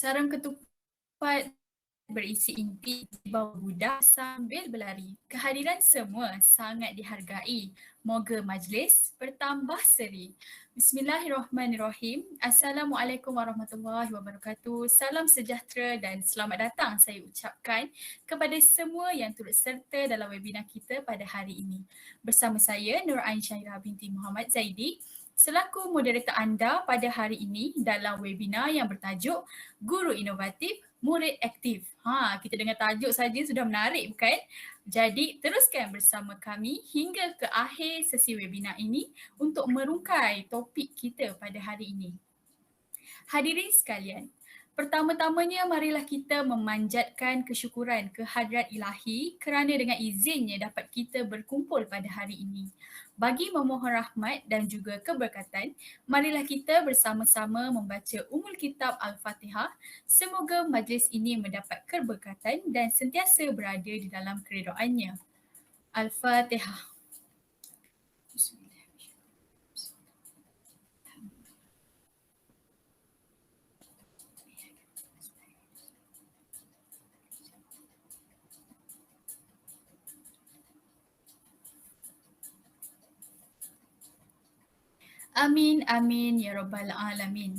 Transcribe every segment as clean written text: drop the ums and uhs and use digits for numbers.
Sarang ketupat berisi inti bau budak sambil berlari. Kehadiran semua sangat dihargai. Moga majlis bertambah seri. Bismillahirrahmanirrahim. Assalamualaikum warahmatullahi wabarakatuh. Salam sejahtera dan selamat datang saya ucapkan kepada semua yang turut serta dalam webinar kita pada hari ini. Bersama saya Nur Ain Syairah binti Muhammad Zaidi selaku moderator anda pada hari ini dalam webinar yang bertajuk Guru Inovatif, Murid Aktif. Kita dengar tajuk saja sudah menarik bukan? Jadi teruskan bersama kami hingga ke akhir sesi webinar ini untuk merungkai topik kita pada hari ini. Hadirin sekalian, pertama-tamanya marilah kita memanjatkan kesyukuran kehadrat Ilahi kerana dengan izinnya dapat kita berkumpul pada hari ini. Bagi memohon rahmat dan juga keberkatan, marilah kita bersama-sama membaca Ummul Kitab Al-Fatihah. Semoga majlis ini mendapat keberkatan dan sentiasa berada di dalam keredoannya. Al-Fatihah. Amin, amin, ya rabbal alamin.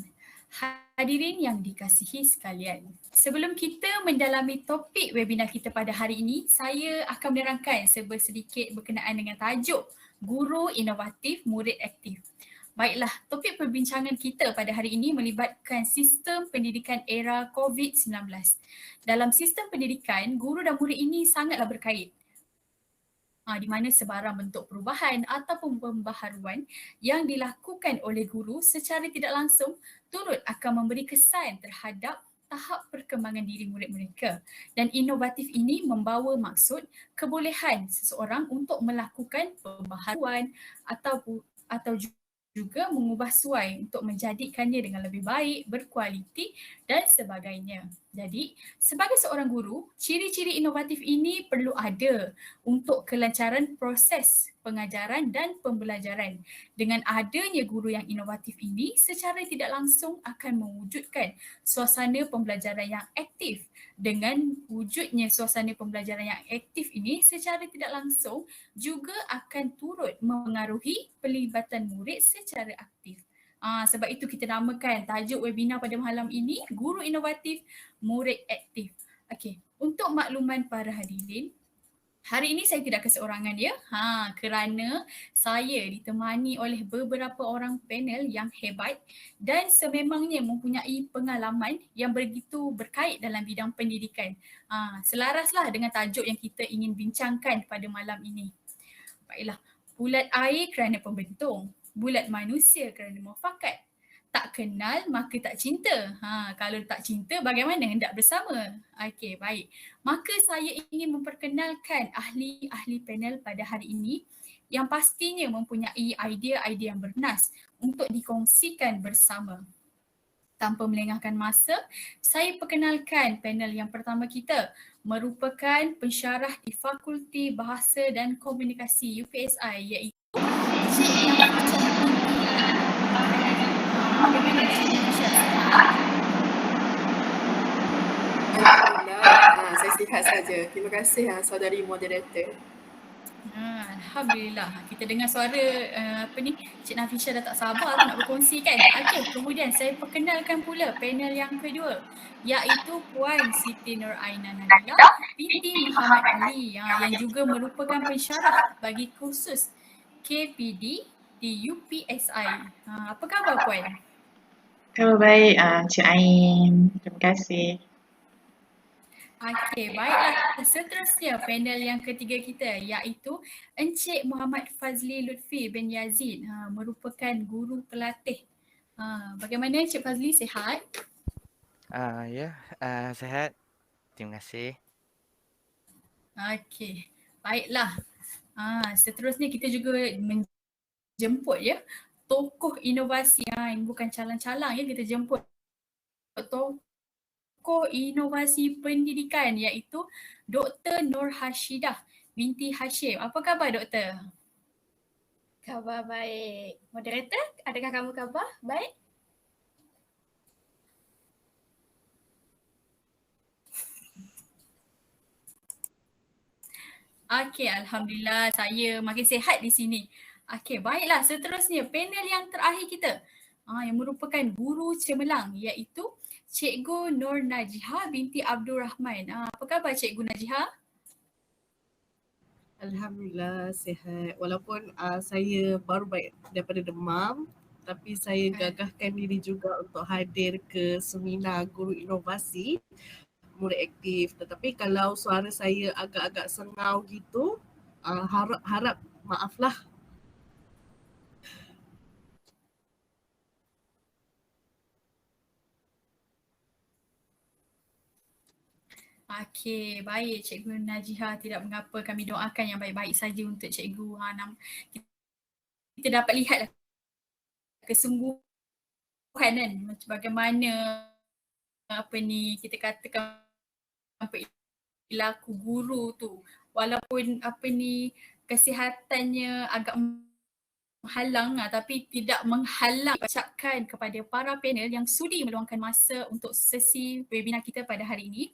Hadirin yang dikasihi sekalian, sebelum kita mendalami topik webinar kita pada hari ini, saya akan menerangkan sedikit berkenaan dengan tajuk Guru Inovatif, Murid Aktif. Baiklah, topik perbincangan kita pada hari ini melibatkan sistem pendidikan era COVID-19. Dalam sistem pendidikan, guru dan murid ini sangatlah berkait. Di mana sebarang bentuk perubahan ataupun pembaharuan yang dilakukan oleh guru secara tidak langsung turut akan memberi kesan terhadap tahap perkembangan diri murid mereka. Dan inovatif ini membawa maksud kebolehan seseorang untuk melakukan pembaharuan atau juga mengubah suai untuk menjadikannya dengan lebih baik, berkualiti dan sebagainya. Jadi, sebagai seorang guru, ciri-ciri inovatif ini perlu ada untuk kelancaran proses pengajaran dan pembelajaran. Dengan adanya guru yang inovatif ini, secara tidak langsung akan mewujudkan suasana pembelajaran yang aktif. Dengan wujudnya suasana pembelajaran yang aktif ini, secara tidak langsung juga akan turut mengaruhi pelibatan murid secara aktif. Sebab itu kita namakan tajuk webinar pada malam ini Guru Inovatif, Murid Aktif. Okey, untuk makluman para hadirin, hari ini saya tidak keseorangan ya, kerana saya ditemani oleh beberapa orang panel yang hebat dan sememangnya mempunyai pengalaman yang begitu berkait dalam bidang pendidikan. Selaraslah dengan tajuk yang kita ingin bincangkan pada malam ini. Baiklah, bulat air kerana pembentung, bulat manusia kerana muafakat. Tak kenal maka tak cinta. Kalau tak cinta bagaimana hendak bersama? Okey, baik. Maka saya ingin memperkenalkan ahli-ahli panel pada hari ini yang pastinya mempunyai idea-idea yang bernas untuk dikongsikan bersama. Tanpa melengahkan masa, saya perkenalkan panel yang pertama kita merupakan pensyarah di Fakulti Bahasa dan Komunikasi UPSI iaitu Cik Nafisah. Bagaimana Cik Nafisah? Alhamdulillah, saya sihat saja. Terima kasih saudari moderator. Alhamdulillah, kita dengar suara Cik Nafisah dah tak sabar nak berkongsi kan. Okey, kemudian saya perkenalkan pula panel yang kedua iaitu Puan Siti Nur Aina Nadila binti Muhammad Ali yang juga merupakan pensyarah bagi kursus KPD di UPSI. Apa khabar Puan? Khabar baik Cik Ain. Terima kasih. Okey, baiklah. Seterusnya panel yang ketiga kita iaitu Encik Muhammad Fazli Lutfi bin Yazid, merupakan guru pelatih. Bagaimana Encik Fazli, sihat? Sihat. Terima kasih. Okey, baiklah. Seterusnya kita juga menjemput ya tokoh inovasi yang bukan calang-calang ya, kita jemput tokoh inovasi pendidikan iaitu Dr. Nur Hashidah binti Hashim. Apa khabar Doktor? Khabar baik. Moderator, adakah kamu khabar baik? Okey, Alhamdulillah saya makin sihat di sini. Okey, baiklah seterusnya panel yang terakhir kita yang merupakan guru cemerlang iaitu Cikgu Nur Najiha binti Abdul Rahman. Apa khabar Cikgu Najiha? Alhamdulillah sihat. Walaupun saya baru baik daripada demam, tapi saya gagahkan diri juga untuk hadir ke seminar guru inovasi murid aktif. Tetapi kalau suara saya agak-agak sengau gitu, harap maaflah. Okey, baik Cikgu Najiha, tidak mengapa, kami doakan yang baik-baik saja untuk Cikgu. Kita dapat lihat kesungguhan kan, bagaimana kita katakan perilaku guru tu, walaupun kesihatannya agak menghalang tapi tidak menghalang. Ucapkan kepada para panel yang sudi meluangkan masa untuk sesi webinar kita pada hari ini.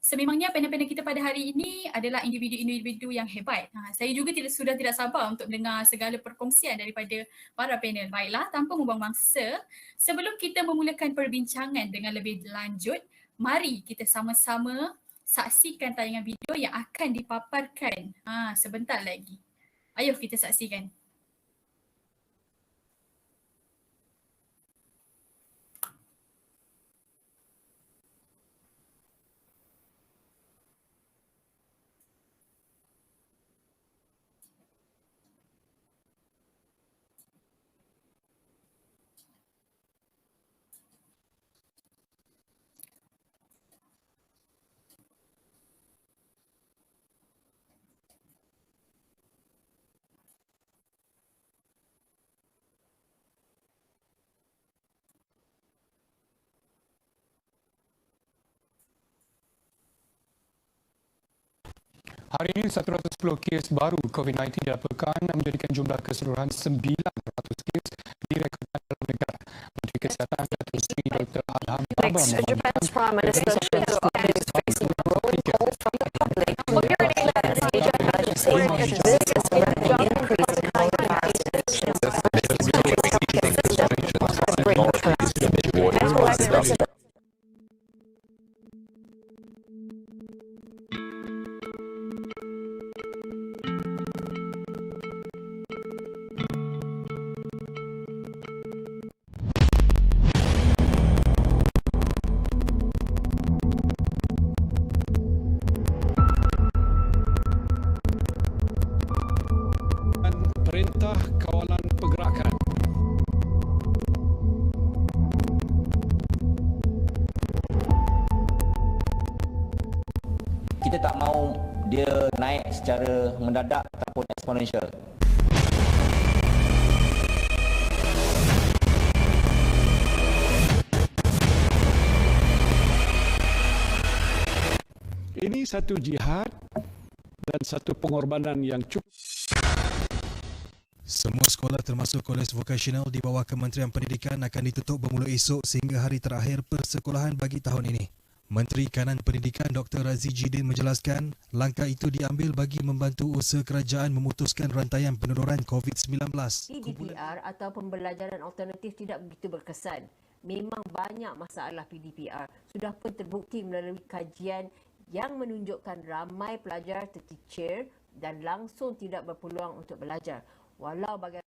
Sememangnya panel-panel kita pada hari ini adalah individu-individu yang hebat. Saya juga sudah tidak sabar untuk mendengar segala perkongsian daripada para panel. Baiklah, tanpa membuang masa, sebelum kita memulakan perbincangan dengan lebih lanjut, mari kita sama-sama saksikan tayangan video yang akan dipaparkan sebentar lagi. Ayuh kita saksikan. Hari ini 110 kes baru COVID-19 dilaporkan menjadikan jumlah keseluruhan 900 kes direkodkan dalam negara. Menteri Kesihatan Datuk Seri Dr. Adham Baba Japan's Prime Minister Shinzo Abe is facing a rolling call from the public to urinate that Asia emergency. This is threatening increase in coronavirus infections. Healthcare system on the brink of collapse. Medical experts Perintah Kawalan Pergerakan. Kita tak mahu dia naik secara mendadak ataupun eksponensial. Ini satu jihad dan satu pengorbanan yang cukup. Semua sekolah termasuk kolej vokasional di bawah Kementerian Pendidikan akan ditutup bermula esok sehingga hari terakhir persekolahan bagi tahun ini. Menteri Kanan Pendidikan Dr. Razi Jidin menjelaskan langkah itu diambil bagi membantu usaha kerajaan memutuskan rantaian penurunan COVID-19. PDPR atau pembelajaran alternatif tidak begitu berkesan. Memang banyak masalah PDPR. Sudah pun terbukti melalui kajian yang menunjukkan ramai pelajar terkicir dan langsung tidak berpeluang untuk belajar. Walau bagaimana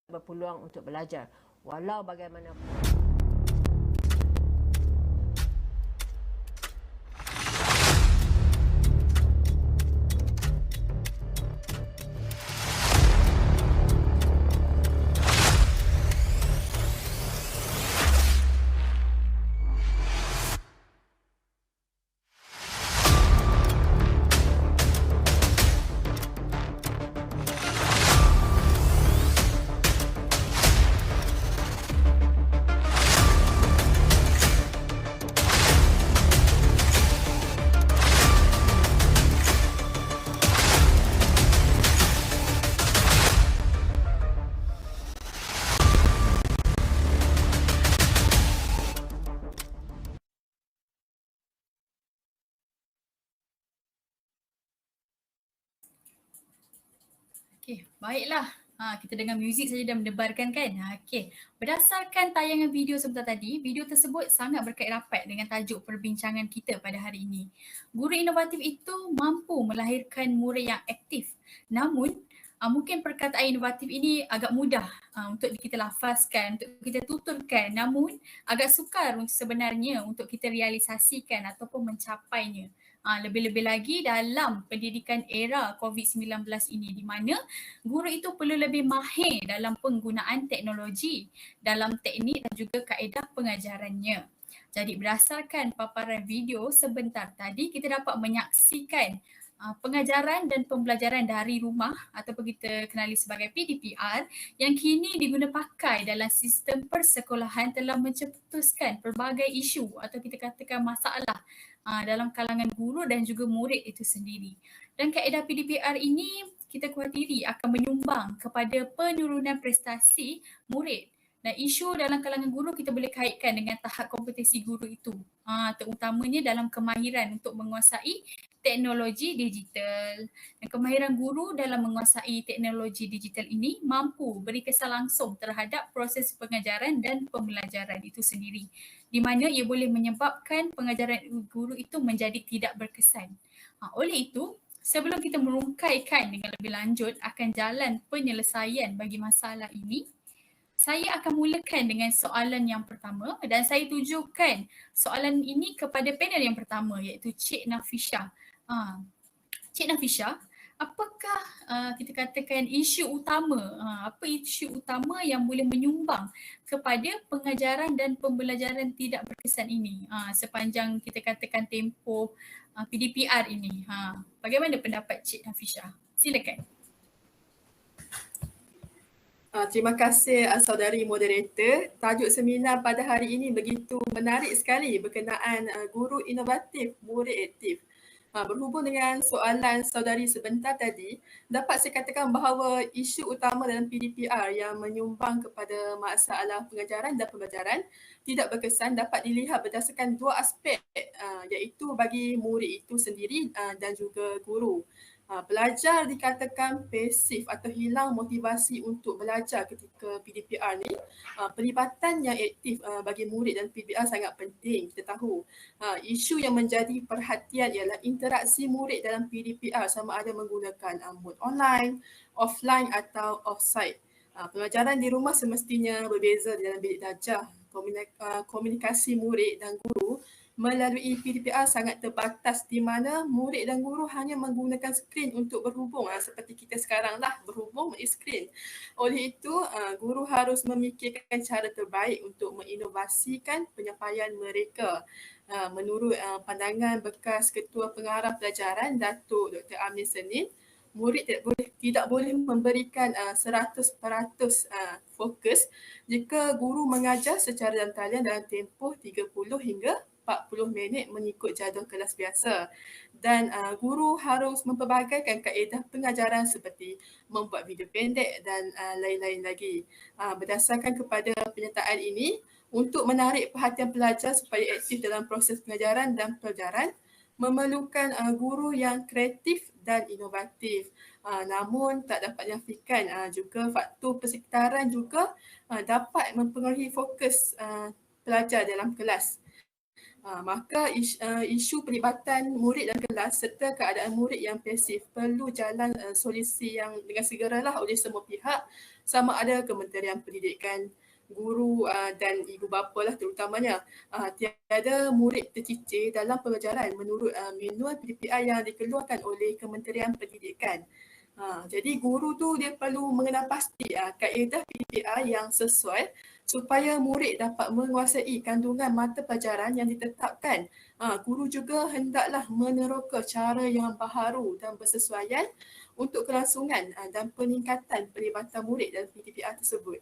berpeluang untuk belajar. Walau bagaimanapun. Okey, baiklah. Kita dengar muzik saja dah mendebarkan kan. Okey, berdasarkan tayangan video sebentar tadi, video tersebut sangat berkait rapat dengan tajuk perbincangan kita pada hari ini. Guru inovatif itu mampu melahirkan murid yang aktif. Namun, mungkin perkataan inovatif ini agak mudah untuk kita lafazkan, untuk kita tuturkan. Namun, agak sukar sebenarnya untuk kita realisasikan ataupun mencapainya. Lebih-lebih lagi dalam pendidikan era COVID-19 ini, di mana guru itu perlu lebih mahir dalam penggunaan teknologi, dalam teknik dan juga kaedah pengajarannya. Jadi berdasarkan paparan video sebentar tadi, kita dapat menyaksikan pengajaran dan pembelajaran dari rumah ataupun kita kenali sebagai PDPR yang kini diguna pakai dalam sistem persekolahan telah mencetuskan pelbagai isu atau kita katakan masalah dalam kalangan guru dan juga murid itu sendiri. Dan kaedah PDPR ini kita khawatiri akan menyumbang kepada penurunan prestasi murid. Dan isu dalam kalangan guru kita boleh kaitkan dengan tahap kompetisi guru itu. Terutamanya dalam kemahiran untuk menguasai teknologi digital. Dan kemahiran guru dalam menguasai teknologi digital ini mampu beri kesan langsung terhadap proses pengajaran dan pembelajaran itu sendiri. Di mana ia boleh menyebabkan pengajaran guru itu menjadi tidak berkesan. Oleh itu, sebelum kita merungkaikan dengan lebih lanjut akan jalan penyelesaian bagi masalah ini, saya akan mulakan dengan soalan yang pertama dan saya tujukan soalan ini kepada panel yang pertama iaitu Cik Nafisha. Cik Nafisha, apakah kita katakan isu utama, apa isu utama yang boleh menyumbang kepada pengajaran dan pembelajaran tidak berkesan ini sepanjang kita katakan tempoh PDPR ini? Bagaimana pendapat Cik Nafisha? Silakan. Terima kasih saudari moderator. Tajuk seminar pada hari ini begitu menarik sekali berkenaan guru inovatif, murid aktif. Berhubung dengan soalan saudari sebentar tadi, dapat saya katakan bahawa isu utama dalam PDPR yang menyumbang kepada masalah pengajaran dan pembelajaran tidak berkesan dapat dilihat berdasarkan dua aspek iaitu bagi murid itu sendiri dan juga guru. Belajar dikatakan pasif atau hilang motivasi untuk belajar ketika PDPR ni. Pelibatan yang aktif bagi murid dan PDPR sangat penting. Kita tahu isu yang menjadi perhatian ialah interaksi murid dalam PDPR sama ada menggunakan mode online, offline atau offsite. Pengajaran di rumah semestinya berbeza dalam bilik darjah. Komunikasi murid dan guru melalui PDPR sangat terbatas di mana murid dan guru hanya menggunakan skrin untuk berhubung seperti kita sekarang lah berhubung melalui skrin. Oleh itu, guru harus memikirkan cara terbaik untuk menginovasikan penyampaian mereka. Menurut pandangan bekas Ketua Pengarah Pelajaran Datuk Dr. Amin Senin, murid tidak boleh memberikan 100% fokus jika guru mengajar secara dalam talian dalam tempoh 30 hingga 40 minit mengikut jadual kelas biasa. Dan guru harus mempelbagaikan kaedah pengajaran seperti membuat video pendek dan lain-lain lagi. Berdasarkan kepada penyertaan ini, untuk menarik perhatian pelajar supaya aktif dalam proses pengajaran dan pelajaran, memerlukan guru yang kreatif dan inovatif. Namun tak dapat dinafikan juga faktor persekitaran juga dapat mempengaruhi fokus pelajar dalam kelas. Maka isu pelibatan murid dalam kelas serta keadaan murid yang pasif perlu jalan solusi yang dengan segeralah oleh semua pihak sama ada Kementerian Pendidikan, guru dan ibu bapa lah terutamanya. Tiada murid tercicir dalam pelajaran menurut manual PDPR yang dikeluarkan oleh Kementerian Pendidikan. Jadi guru tu dia perlu mengenal pasti kaedah PDPR yang sesuai supaya murid dapat menguasai kandungan mata pelajaran yang ditetapkan. Guru juga hendaklah meneroka cara yang baharu dan bersesuaian untuk kelangsungan dan peningkatan pelibatan murid dalam PDPR tersebut.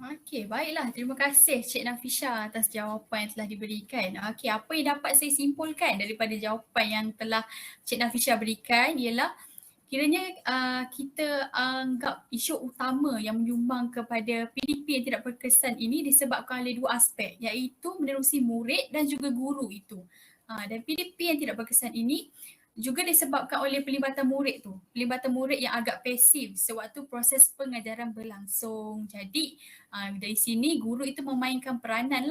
Okey, baiklah. Terima kasih Cik Nafisha atas jawapan yang telah diberikan. Okey, apa yang dapat saya simpulkan daripada jawapan yang telah Cik Nafisha berikan ialah kiranya kita anggap isu utama yang menyumbang kepada PDP yang tidak berkesan ini disebabkan oleh dua aspek iaitu menerusi murid dan juga guru itu. Dan PDP yang tidak berkesan ini juga disebabkan oleh pelibatan murid tu. Pelibatan murid yang agak pasif sewaktu proses pengajaran berlangsung. Jadi dari sini guru itu memainkan peranan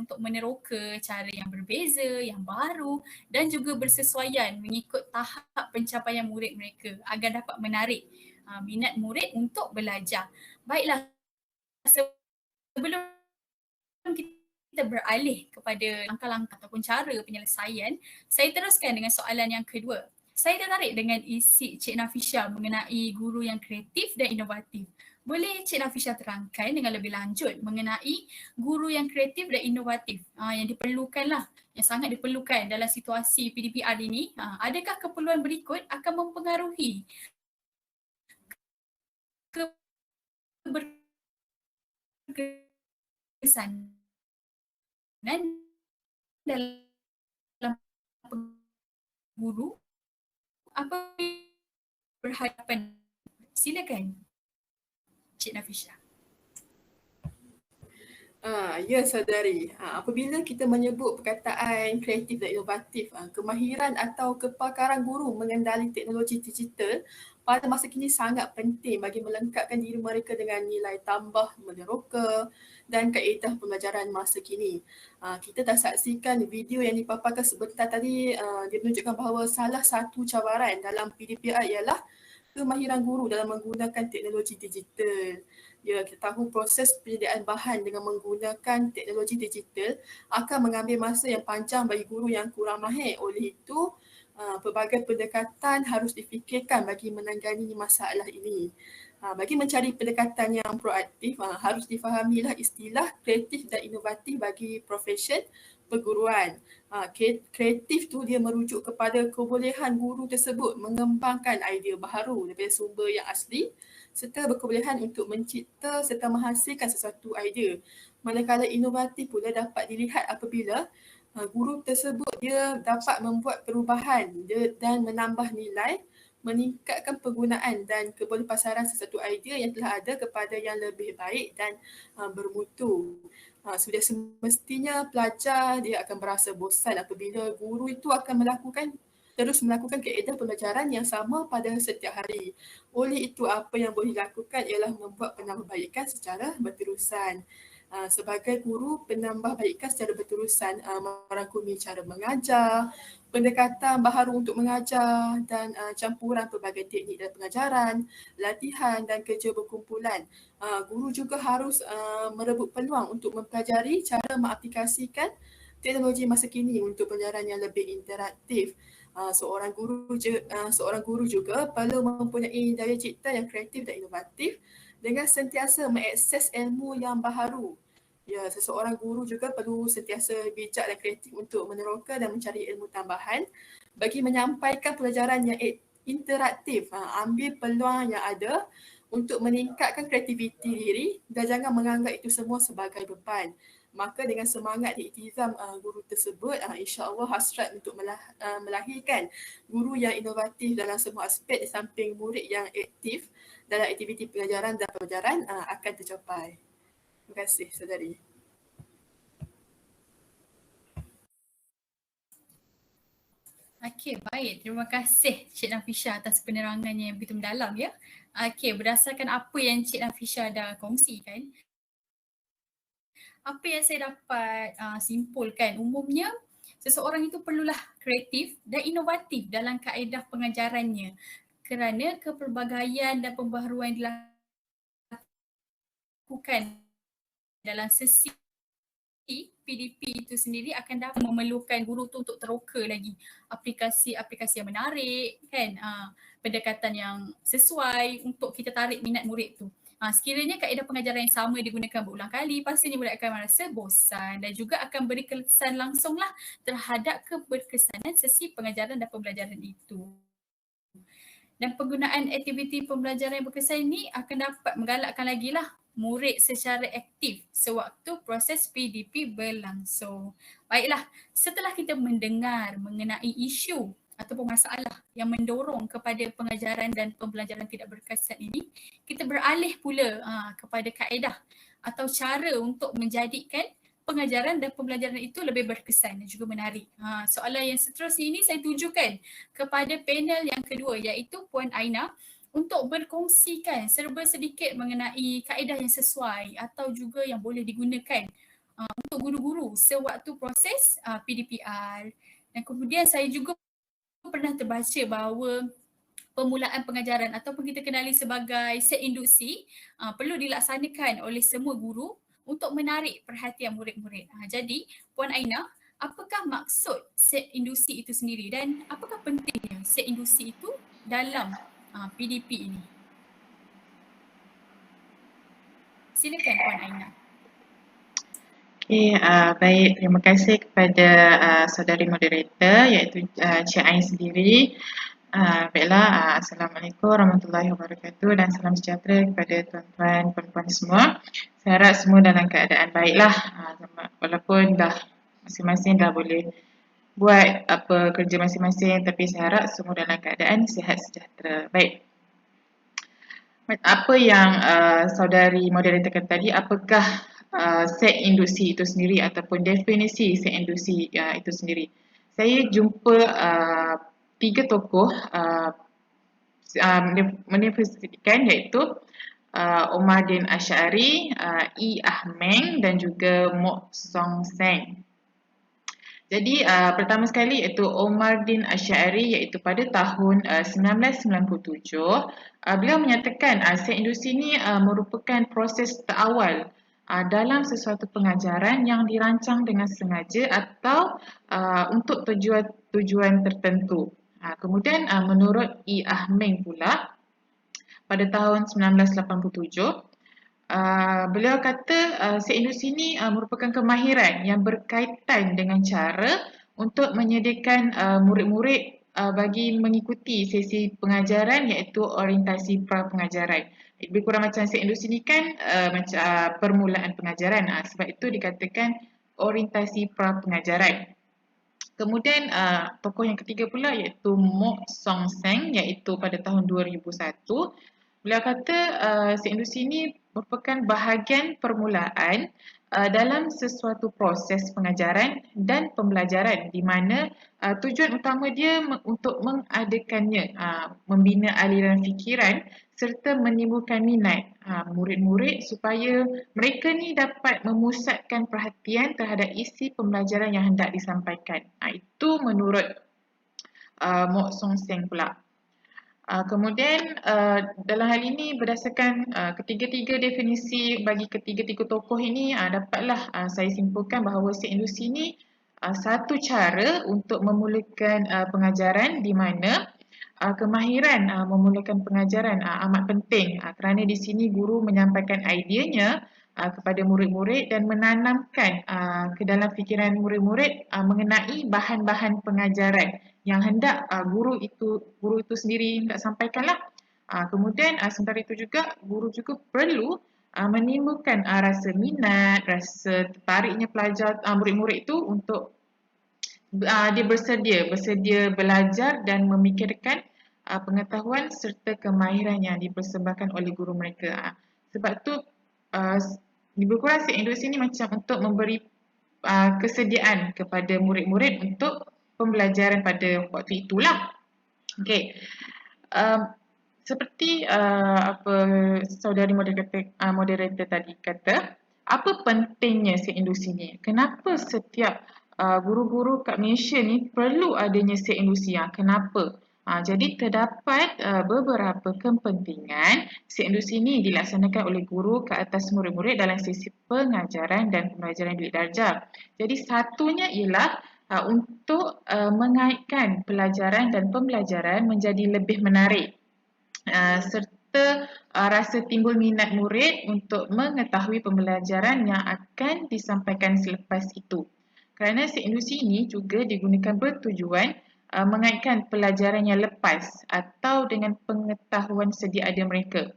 untuk meneroka cara yang berbeza, yang baru dan juga bersesuaian mengikut tahap pencapaian murid mereka agar dapat menarik minat murid untuk belajar. Baiklah, sebelum kita beralih kepada langkah-langkah ataupun cara penyelesaian, saya teruskan dengan soalan yang kedua. Saya tertarik dengan isi Cik Nafisha mengenai guru yang kreatif dan inovatif. Boleh Cik Nafisha terangkan dengan lebih lanjut mengenai guru yang kreatif dan inovatif yang diperlukanlah, yang sangat diperlukan dalam situasi PDPR ini? Adakah keperluan berikut akan mempengaruhi keberkesanan dalam guru? Apa berhadapan? Silakan Cik Nafisha. Ya saudari, apabila kita menyebut perkataan kreatif dan inovatif, kemahiran atau kepakaran guru mengendali teknologi digital pada masa kini sangat penting bagi melengkapkan diri mereka dengan nilai tambah meneroka dan kaedah pembelajaran masa kini. Kita dah saksikan video yang dipaparkan sebentar tadi, dia menunjukkan bahawa salah satu cabaran dalam PDPR ialah kemahiran guru dalam menggunakan teknologi digital. Ya, kita tahu proses penyediaan bahan dengan menggunakan teknologi digital akan mengambil masa yang panjang bagi guru yang kurang mahir. Oleh itu, pelbagai pendekatan harus difikirkan bagi menangani masalah ini. Bagi mencari pendekatan yang proaktif, harus difahamilah istilah kreatif dan inovatif bagi profesion perguruan. Kreatif tu dia merujuk kepada kebolehan guru tersebut mengembangkan idea baru daripada sumber yang asli serta berkebolehan untuk mencipta serta menghasilkan sesuatu idea. Manakala inovatif pula dapat dilihat apabila guru tersebut dia dapat membuat perubahan dan menambah nilai, meningkatkan penggunaan dan kebolehpasaran sesuatu idea yang telah ada kepada yang lebih baik dan bermutu. Sudah semestinya pelajar dia akan berasa bosan apabila guru itu akan terus melakukan kaedah pembelajaran yang sama pada setiap hari. Oleh itu, apa yang boleh dilakukan ialah membuat penambahbaikan secara berterusan. Sebagai guru, penambahbaikan secara berterusan merangkumi cara mengajar, pendekatan baharu untuk mengajar dan campuran pelbagai teknik dalam pengajaran, latihan dan kerja berkumpulan. Guru juga harus merebut peluang untuk mempelajari cara mengaplikasikan teknologi masa kini untuk pelajaran yang lebih interaktif. Seorang guru juga perlu mempunyai daya cipta yang kreatif dan inovatif dengan sentiasa mengakses ilmu yang baharu. Ya, seseorang guru juga perlu sentiasa bijak dan kreatif untuk meneroka dan mencari ilmu tambahan bagi menyampaikan pelajaran yang interaktif. Ambil peluang yang ada untuk meningkatkan kreativiti diri dan jangan menganggap itu semua sebagai beban. Maka dengan semangat diiktizam guru tersebut, insya-Allah hasrat untuk melahirkan guru yang inovatif dalam semua aspek di samping murid yang aktif dalam aktiviti pengajaran dan pelajaran akan tercapai. Terima kasih saudari. Okey, baik. Terima kasih Cik Nafisha atas penerangannya yang begitu mendalam ya. Okey, berdasarkan apa yang Cik Nafisha dah kongsikan, apa yang saya dapat simpulkan, umumnya seseorang itu perlulah kreatif dan inovatif dalam kaedah pengajarannya kerana kepelbagaian dan pembaharuan dilakukan dalam sesi PDP itu sendiri akan dapat memerlukan guru tu untuk teroka lagi aplikasi-aplikasi yang menarik kan, pendekatan yang sesuai untuk kita tarik minat murid tu. Sekiranya kaedah pengajaran yang sama digunakan berulang kali, pastinya murid akan merasa bosan dan juga akan beri kesan langsunglah terhadap keberkesanan sesi pengajaran dan pembelajaran itu. Dan penggunaan aktiviti pembelajaran yang berkesan ini akan dapat menggalakkan lagi lah murid secara aktif sewaktu proses PDP berlangsung. Baiklah, setelah kita mendengar mengenai isu ataupun masalah yang mendorong kepada pengajaran dan pembelajaran tidak berkesan ini, kita beralih pula kepada kaedah atau cara untuk menjadikan pengajaran dan pembelajaran itu lebih berkesan dan juga menarik. Soalan yang seterusnya ini saya tujukan kepada panel yang kedua iaitu Puan Aina untuk berkongsikan serba sedikit mengenai kaedah yang sesuai atau juga yang boleh digunakan untuk guru-guru sewaktu proses PDPR. Dan kemudian saya juga pernah terbaca bahawa permulaan pengajaran ataupun kita kenali sebagai set induksi perlu dilaksanakan oleh semua guru untuk menarik perhatian murid-murid. Jadi Puan Aina, apakah maksud set induksi itu sendiri dan apakah pentingnya set induksi itu dalam PDP ini? Silakan Puan Aina. Okey, baik, terima kasih kepada saudari moderator iaitu Cik Ain sendiri. Baiklah, Assalamualaikum warahmatullahi wabarakatuh dan salam sejahtera kepada tuan-tuan, puan-puan semua. Saya harap semua dalam keadaan baiklah, walaupun dah masing-masing dah boleh buat apa kerja masing-masing, tapi saya harap semua dalam keadaan sihat sejahtera. Baik. Apa yang saudari moderator kata tadi, apakah set induksi itu sendiri ataupun definisi set induksi itu sendiri? Saya jumpa 3 tokoh mendefinisikan iaitu Omar Din Ash'ari, E. Ahmeng dan juga Mok Song Seng. Jadi pertama sekali iaitu Omar Din Ash'ari iaitu pada tahun 1997 beliau menyatakan set induksi ini merupakan proses terawal dalam sesuatu pengajaran yang dirancang dengan sengaja atau untuk tujuan tertentu. Kemudian menurut E. Ahmeng pula pada tahun 1987 beliau kata set induksi ini merupakan kemahiran yang berkaitan dengan cara untuk menyediakan murid-murid bagi mengikuti sesi pengajaran iaitu orientasi pra-pengajaran. Lebih kurang macam set induksi ini kan macam permulaan pengajaran, sebab itu dikatakan orientasi pra-pengajaran. Kemudian tokoh yang ketiga pula iaitu Mok Song Seng iaitu pada tahun 2001. Beliau kata set induksi ini merupakan bahagian permulaan dalam sesuatu proses pengajaran dan pembelajaran di mana tujuan utama dia untuk mengadakannya, membina aliran fikiran serta menimbulkan minat murid-murid supaya mereka ni dapat memusatkan perhatian terhadap isi pembelajaran yang hendak disampaikan. Itu menurut Mok Song Seng pula. Kemudian dalam hal ini berdasarkan ketiga-tiga definisi bagi ketiga-tiga tokoh ini dapatlah saya simpulkan bahawa set induksi ini satu cara untuk memulakan pengajaran di mana kemahiran memulakan pengajaran amat penting kerana di sini guru menyampaikan ideanya kepada murid-murid dan menanamkan ke dalam fikiran murid-murid mengenai bahan-bahan pengajaran yang hendak guru itu sendiri hendak sampaikanlah. Kemudian sementara itu juga guru juga perlu menimbulkan rasa minat, rasa tertariknya pelajar murid-murid itu untuk dia bersedia belajar dan memikirkan pengetahuan serta kemahiran yang dipersembahkan oleh guru mereka. Sebab tu lebih kurang set induksi ini macam untuk memberi kesediaan kepada murid-murid untuk pembelajaran pada waktu itulah. Okey. Seperti apa saudari moderator tadi kata, apa pentingnya set induksi ni? Kenapa setiap guru-guru kat Malaysia ni perlu adanya set induksi? Kenapa? Jadi terdapat beberapa kepentingan set induksi ini dilaksanakan oleh guru ke atas murid-murid dalam sesi pengajaran dan pembelajaran bilik darjah. Jadi satunya ialah untuk mengaitkan pelajaran dan pembelajaran menjadi lebih menarik serta rasa timbul minat murid untuk mengetahui pembelajaran yang akan disampaikan selepas itu. Kerana set induksi ini juga digunakan bertujuan mengaitkan pelajaran yang lepas atau dengan pengetahuan sedia ada mereka.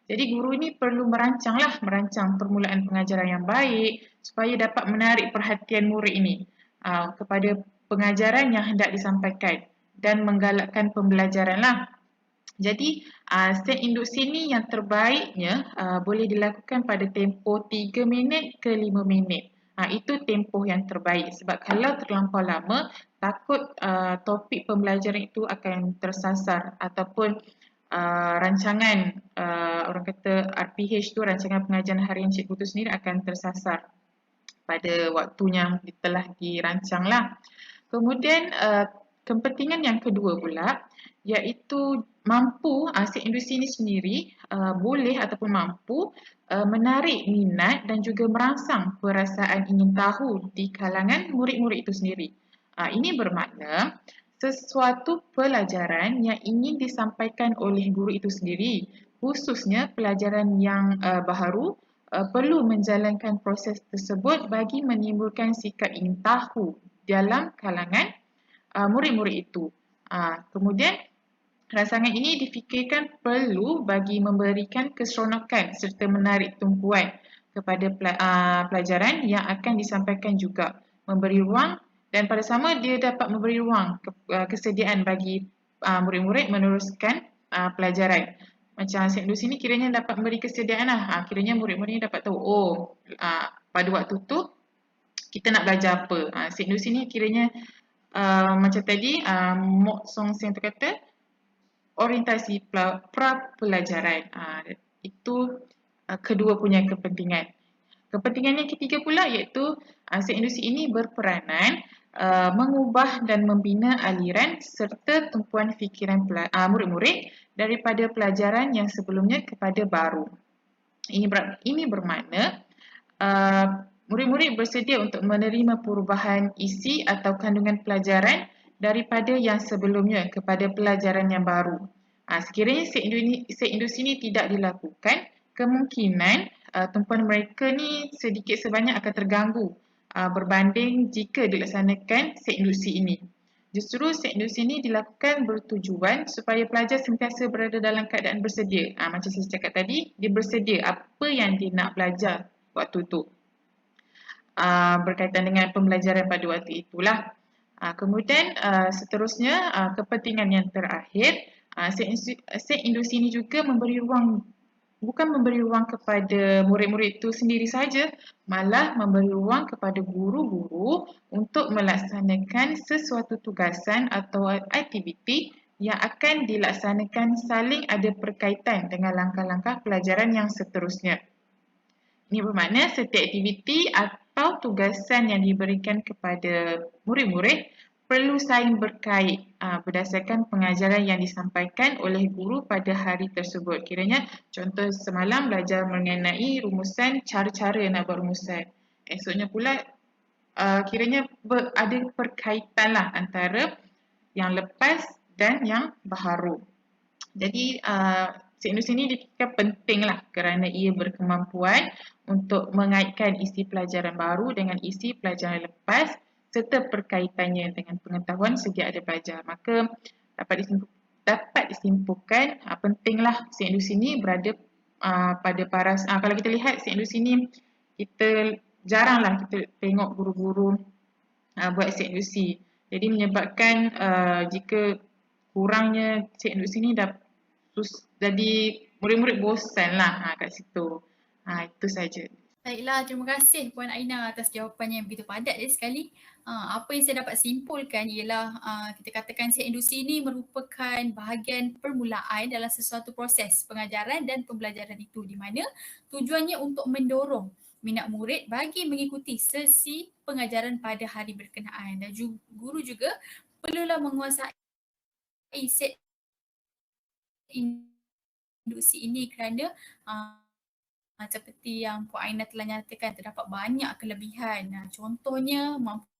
Jadi guru ni perlu merancang permulaan pengajaran yang baik supaya dapat menarik perhatian murid ini kepada pengajaran yang hendak disampaikan dan menggalakkan pembelajaran lah. Jadi set induksi ni yang terbaiknya boleh dilakukan pada tempoh 3 minit ke 5 minit. Itu tempoh yang terbaik sebab kalau terlampau lama takut topik pembelajaran itu akan tersasar ataupun rancangan orang kata RPH tu, rancangan pengajian harian cikgu tu sendiri akan tersasar pada waktunya telah dirancanglah. Kemudian kepentingan yang kedua pula iaitu mampu si industri ini sendiri boleh ataupun mampu menarik minat dan juga merangsang perasaan ingin tahu di kalangan murid-murid itu sendiri. Ini bermakna sesuatu pelajaran yang ingin disampaikan oleh guru itu sendiri, khususnya pelajaran yang baharu, perlu menjalankan proses tersebut bagi menimbulkan sikap ingin tahu dalam kalangan murid-murid itu. Kemudian rancangan ini difikirkan perlu bagi memberikan keseronokan serta menarik tumpuan kepada pelajaran yang akan disampaikan juga, memberi ruang dan pada sama dia dapat memberi ruang kesediaan bagi murid-murid meneruskan pelajaran. Macam Cikgu sini kiranya dapat memberi kesediaan lah. Kiranya murid-murid ni dapat tahu, pada waktu tu kita nak belajar apa. Cikgu sini kiranya macam tadi Mok Song Seng tu kata orientasi pra-pelajaran. Itu kedua punya kepentingan. Kepentingan yang ketiga pula iaitu industri ini berperanan mengubah dan membina aliran serta tumpuan fikiran murid-murid daripada pelajaran yang sebelumnya kepada baru. Ini bermakna murid-murid bersedia untuk menerima perubahan isi atau kandungan pelajaran daripada yang sebelumnya kepada pelajaran yang baru. Sekiranya set industri ini tidak dilakukan, kemungkinan tumpuan mereka ni sedikit sebanyak akan terganggu berbanding jika dilaksanakan set industri ini. Justru set industri ini dilakukan bertujuan supaya pelajar sentiasa berada dalam keadaan bersedia. Macam saya cakap tadi, dia bersedia apa yang dia nak belajar waktu tu. Berkaitan dengan pembelajaran pada waktu itulah. Kemudian seterusnya kepentingan yang terakhir, set industri ini juga memberi ruang, bukan memberi ruang kepada murid-murid itu sendiri saja, malah memberi ruang kepada guru-guru untuk melaksanakan sesuatu tugasan atau aktiviti yang akan dilaksanakan saling ada berkaitan dengan langkah-langkah pelajaran yang seterusnya. Ini bermakna setiap aktiviti atau tugasan yang diberikan kepada murid-murid perlu saling berkait berdasarkan pengajaran yang disampaikan oleh guru pada hari tersebut. Kiranya contoh semalam belajar mengenai rumusan, cara-cara nak buat rumusan. Esoknya pula kiranya ada perkaitanlah antara yang lepas dan yang baharu. Jadi industri ini difikirkan pentinglah kerana ia berkemampuan untuk mengaitkan isi pelajaran baru dengan isi pelajaran lepas serta perkaitannya dengan pengetahuan sedia ada belajar. Maka dapat disimpulkan pentinglah industri ini berada pada paras. Kalau kita lihat industri ini, kita jaranglah kita tengok guru-guru buat industri. Jadi menyebabkan jika kurangnya industri ini jadi murid-murid bosan lah kat situ. Itu saja. Baiklah, terima kasih Puan Aina atas jawapannya yang begitu padat sekali. Apa yang saya dapat simpulkan ialah kita katakan set industri ini merupakan bahagian permulaan dalam sesuatu proses pengajaran dan pembelajaran itu, di mana tujuannya untuk mendorong minat murid bagi mengikuti sesi pengajaran pada hari berkenaan, dan guru juga perlulah menguasai set industri ini kerana seperti yang Puan Aina telah nyatakan, terdapat banyak kelebihan. Contohnya mampu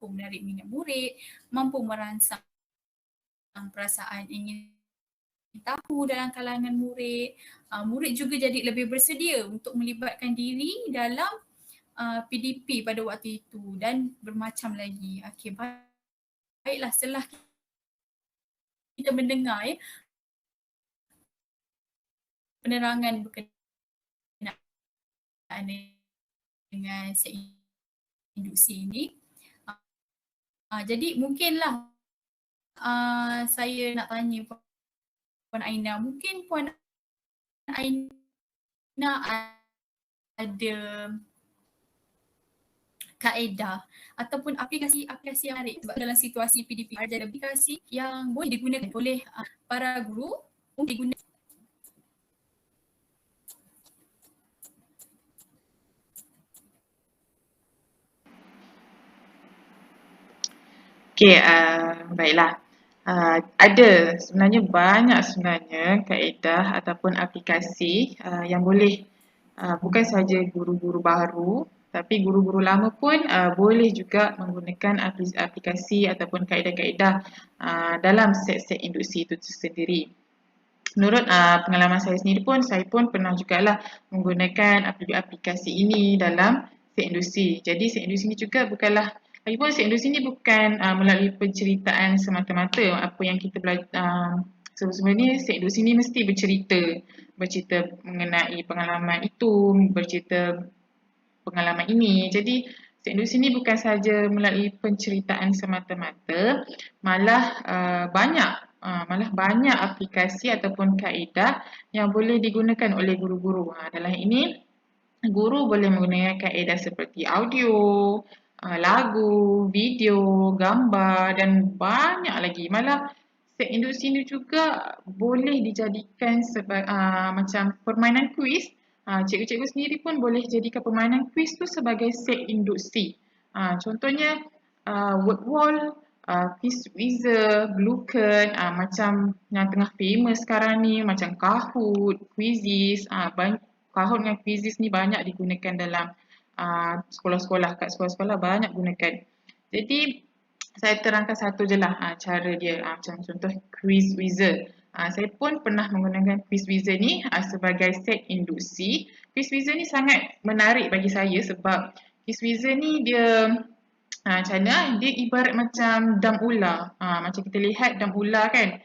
menarik minat murid, mampu merangsang perasaan ingin tahu dalam kalangan murid. Murid juga jadi lebih bersedia untuk melibatkan diri dalam PDP pada waktu itu dan bermacam lagi. Okey, baiklah, setelah kita mendengar penerangan berkenaan dengan set industri ini, jadi mungkinlah saya nak tanya Puan Aina, mungkin Puan Aina ada kaedah ataupun aplikasi-aplikasi yang menarik sebab dalam situasi PDPR jadi aplikasi yang boleh digunakan oleh para guru untuk digunakan. Okey, baiklah. Ada sebenarnya banyak kaedah ataupun aplikasi yang boleh bukan sahaja guru-guru baru tapi guru-guru lama pun boleh juga menggunakan aplikasi ataupun kaedah-kaedah dalam set-set induksi itu sendiri. Menurut pengalaman saya sendiri pun, saya pun pernah jugalah menggunakan aplikasi ini dalam set induksi. Jadi set induksi ini juga bukanlah, lagipun set induksi ini bukan melalui penceritaan semata-mata apa yang kita belajar. Sebenarnya set induksi ini mesti bercerita mengenai pengalaman itu, bercerita pengalaman ini. Jadi set induksi ini bukan sahaja melalui penceritaan semata-mata, malah banyak aplikasi ataupun kaedah yang boleh digunakan oleh guru-guru. Dalam ini, guru boleh menggunakan kaedah seperti audio, lagu, video, gambar dan banyak lagi. Malah set induksi ini juga boleh dijadikan macam permainan kuis. Cikgu-cikgu sendiri pun boleh jadikan permainan kuis tu sebagai set induksi. Contohnya word wall, Quiz Wizard, Bluecurd, macam yang tengah famous sekarang ni macam Kahoot, Quizizz. Kahoot dengan Quizizz ni banyak digunakan dalam sekolah-sekolah, kat sekolah-sekolah banyak gunakan. Jadi saya terangkan satu je lah cara dia, macam contoh Quiz Wizard. Saya pun pernah menggunakan Quiz Wizard ni sebagai set induksi. Quiz Wizard ni sangat menarik bagi saya sebab Quiz Wizard ni dia macam mana? Dia ibarat macam dam ular. Macam kita lihat dam ular kan.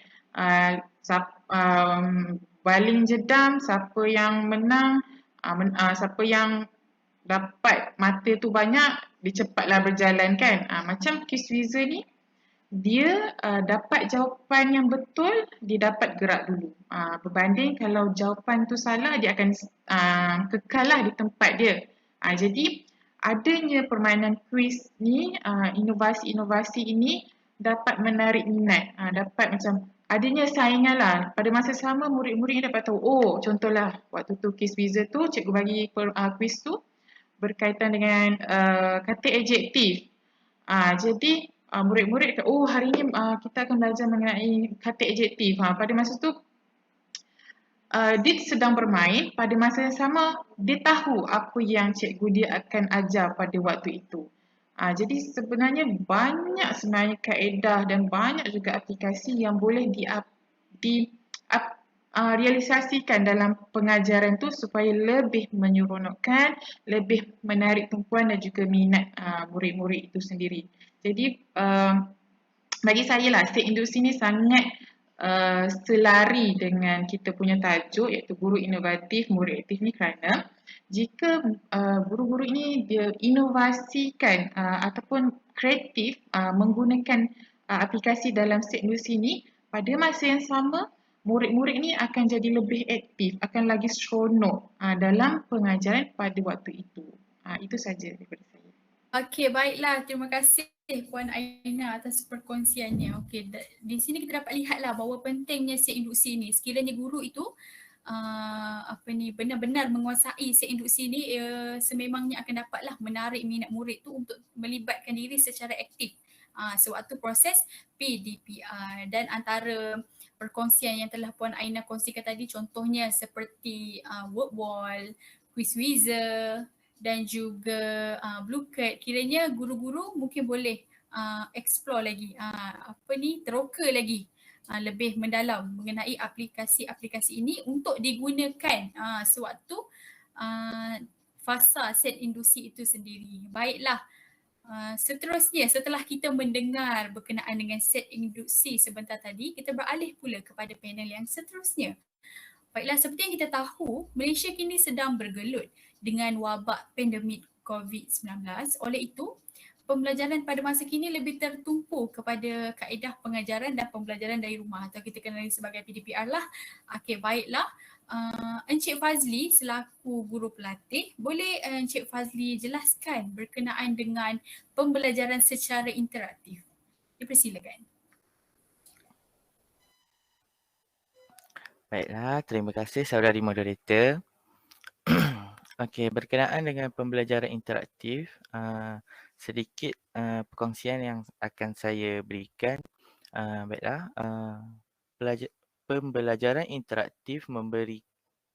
Baling je dam, siapa yang menang, siapa yang dapat mata tu banyak, dia cepatlah berjalan kan. Macam Quiz Wizard ni, dia dapat jawapan yang betul, dia dapat gerak dulu. Berbanding kalau jawapan tu salah, dia akan kekal lah di tempat dia. Jadi adanya permainan kuis ni, inovasi-inovasi ini dapat menarik minat, dapat macam adanya saingan lah. Pada masa sama murid-murid dapat tahu, oh contohlah waktu tu Quiz Wizard tu cikgu bagi kuis tu berkaitan dengan kata adjektif. Jadi murid-murid kata, oh hari ni kita akan belajar mengenai kata adjektif. Pada masa tu dia sedang bermain, pada masa yang sama dia tahu apa yang cikgu dia akan ajar pada waktu itu. Jadi sebenarnya banyak sebenarnya kaedah dan banyak juga aplikasi yang boleh realisasikan dalam pengajaran tu supaya lebih menyeronokkan, lebih menarik tumpuan dan juga minat murid-murid itu sendiri. Jadi bagi saya lah, set induksi ni sangat selari dengan kita punya tajuk iaitu guru inovatif, murid aktif ni, kerana jika guru-guru ini dia inovasikan ataupun kreatif menggunakan aplikasi dalam set induksi ni, pada masa yang sama murid-murid ni akan jadi lebih aktif, akan lagi seronok dalam pengajaran pada waktu itu. Itu saja daripada saya. Okey, baiklah. Terima kasih Puan Aina atas perkongsiannya. Okey, di sini kita dapat lihatlah bahawa pentingnya set induksi ni. Sekiranya guru itu benar-benar menguasai set induksi ni, sememangnya akan dapatlah menarik minat murid tu untuk melibatkan diri secara aktif sewaktu proses PDPR. Dan antara perkongsian yang telah Puan Aina kongsikan tadi, contohnya seperti word wall, Quiz Wizard dan juga Bluecurd, kiranya guru-guru mungkin boleh explore lagi, teroka lagi lebih mendalam mengenai aplikasi-aplikasi ini untuk digunakan sewaktu fasa set induksi itu sendiri. Baiklah, seterusnya setelah kita mendengar berkenaan dengan set induksi sebentar tadi, kita beralih pula kepada panel yang seterusnya. Baiklah, seperti yang kita tahu, Malaysia kini sedang bergelut dengan wabak pandemik COVID-19. Oleh itu, pembelajaran pada masa kini lebih tertumpu kepada kaedah pengajaran dan pembelajaran dari rumah atau kita kenali sebagai PDPR lah. Okey, baiklah. Encik Fazli selaku guru pelatih, boleh Encik Fazli jelaskan berkenaan dengan pembelajaran secara interaktif? Dipersilakan. Baiklah, terima kasih saudari moderator. Okey, berkenaan dengan pembelajaran interaktif, sedikit perkongsian yang akan saya berikan. Baiklah, pembelajaran interaktif memberi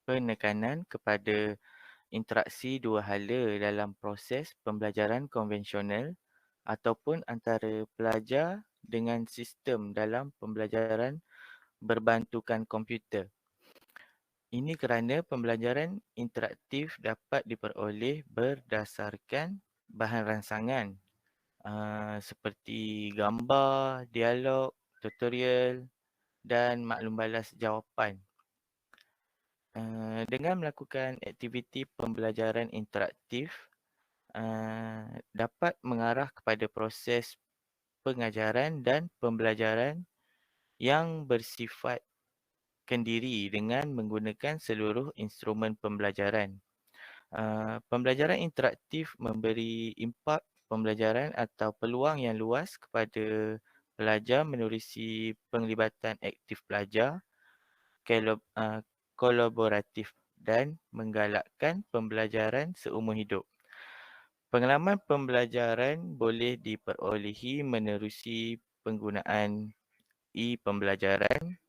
penekanan kepada interaksi dua hala dalam proses pembelajaran konvensional ataupun antara pelajar dengan sistem dalam pembelajaran berbantukan komputer. Ini kerana pembelajaran interaktif dapat diperoleh berdasarkan bahan ransangan seperti gambar, dialog, tutorial dan maklum balas jawapan. Dengan melakukan aktiviti pembelajaran interaktif dapat mengarah kepada proses pengajaran dan pembelajaran yang bersifat kendiri dengan menggunakan seluruh instrumen pembelajaran. Pembelajaran interaktif memberi impak pembelajaran atau peluang yang luas kepada pelajar menerusi penglibatan aktif pelajar, kolaboratif dan menggalakkan pembelajaran seumur hidup. Pengalaman pembelajaran boleh diperolehi menerusi penggunaan e-pembelajaran,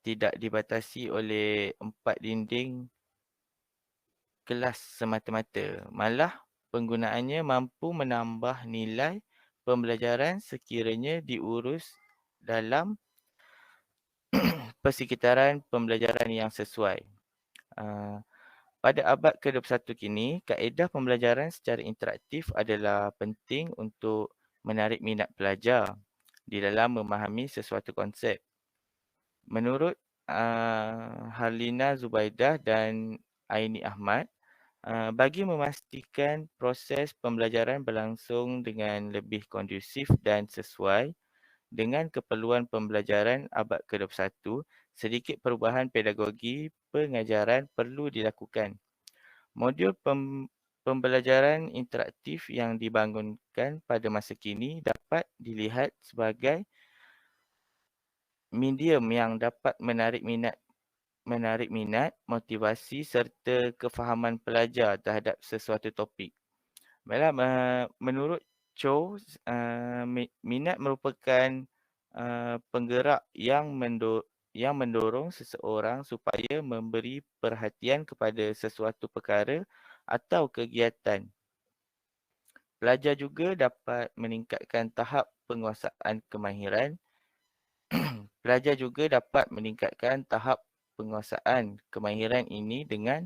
tidak dibatasi oleh 4 dinding kelas semata-mata. Malah penggunaannya mampu menambah nilai pembelajaran sekiranya diurus dalam persekitaran pembelajaran yang sesuai. Pada abad ke-21 kini, kaedah pembelajaran secara interaktif adalah penting untuk menarik minat pelajar di dalam memahami sesuatu konsep. Menurut Harlina Zubaidah dan Aini Ahmad, bagi memastikan proses pembelajaran berlangsung dengan lebih kondusif dan sesuai dengan keperluan pembelajaran abad ke-21, sedikit perubahan pedagogi pengajaran perlu dilakukan. Modul pembelajaran interaktif yang dibangunkan pada masa kini dapat dilihat sebagai medium yang dapat menarik minat, motivasi serta kefahaman pelajar terhadap sesuatu topik. Baiklah, menurut Cho, minat merupakan penggerak yang mendorong seseorang supaya memberi perhatian kepada sesuatu perkara atau kegiatan. Pelajar juga dapat meningkatkan tahap penguasaan kemahiran. Kemahiran ini dengan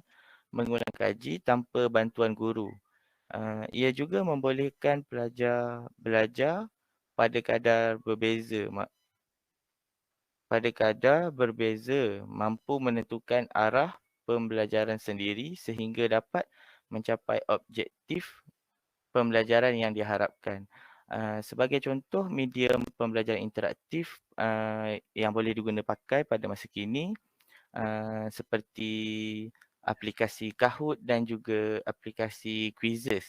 mengulang kaji tanpa bantuan guru. Ia juga membolehkan pelajar belajar pada kadar berbeza, mampu menentukan arah pembelajaran sendiri sehingga dapat mencapai objektif pembelajaran yang diharapkan. Sebagai contoh, medium pembelajaran interaktif yang boleh diguna pakai pada masa kini seperti aplikasi Kahoot dan juga aplikasi Quizzes.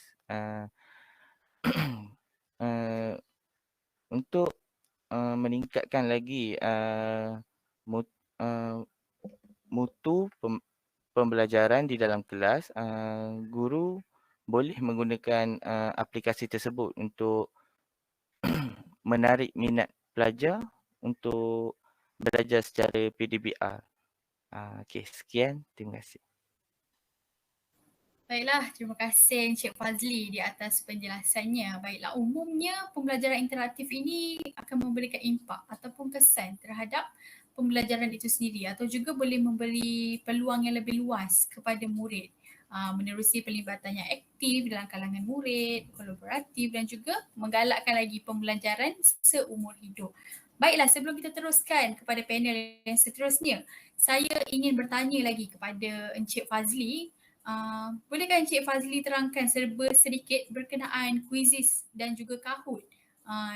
Untuk meningkatkan lagi mutu pembelajaran di dalam kelas, guru boleh menggunakan aplikasi tersebut untuk menarik minat pelajar untuk belajar secara PDBR. Okey, sekian. Terima kasih. Baiklah, terima kasih Encik Fazli di atas penjelasannya. Baiklah, umumnya pembelajaran interaktif ini akan memberikan impak ataupun kesan terhadap pembelajaran itu sendiri atau juga boleh memberi peluang yang lebih luas kepada murid menerusi pelibatan yang aktif dalam kalangan murid, kolaboratif dan juga menggalakkan lagi pembelajaran seumur hidup. Baiklah, sebelum kita teruskan kepada panel yang seterusnya, saya ingin bertanya lagi kepada Encik Fazli. Bolehkah Encik Fazli terangkan serba sedikit berkenaan Quizzes dan juga Kahoot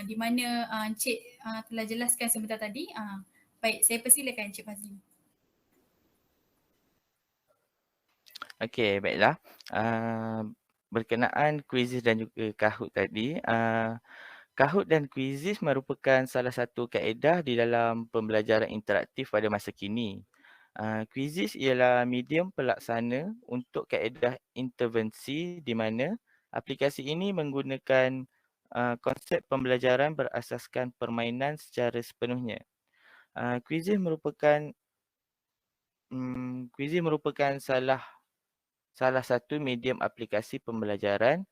di mana Encik telah jelaskan sebentar tadi. Baik, saya persilakan Encik Fazli. Okey, baiklah. Berkenaan kuisis dan juga Kahoot tadi, Kahoot dan kuisis merupakan salah satu kaedah di dalam pembelajaran interaktif pada masa kini. Kuisis ialah medium pelaksana untuk kaedah intervensi di mana aplikasi ini menggunakan konsep pembelajaran berasaskan permainan secara sepenuhnya. Kuisis merupakan salah satu medium aplikasi pembelajaran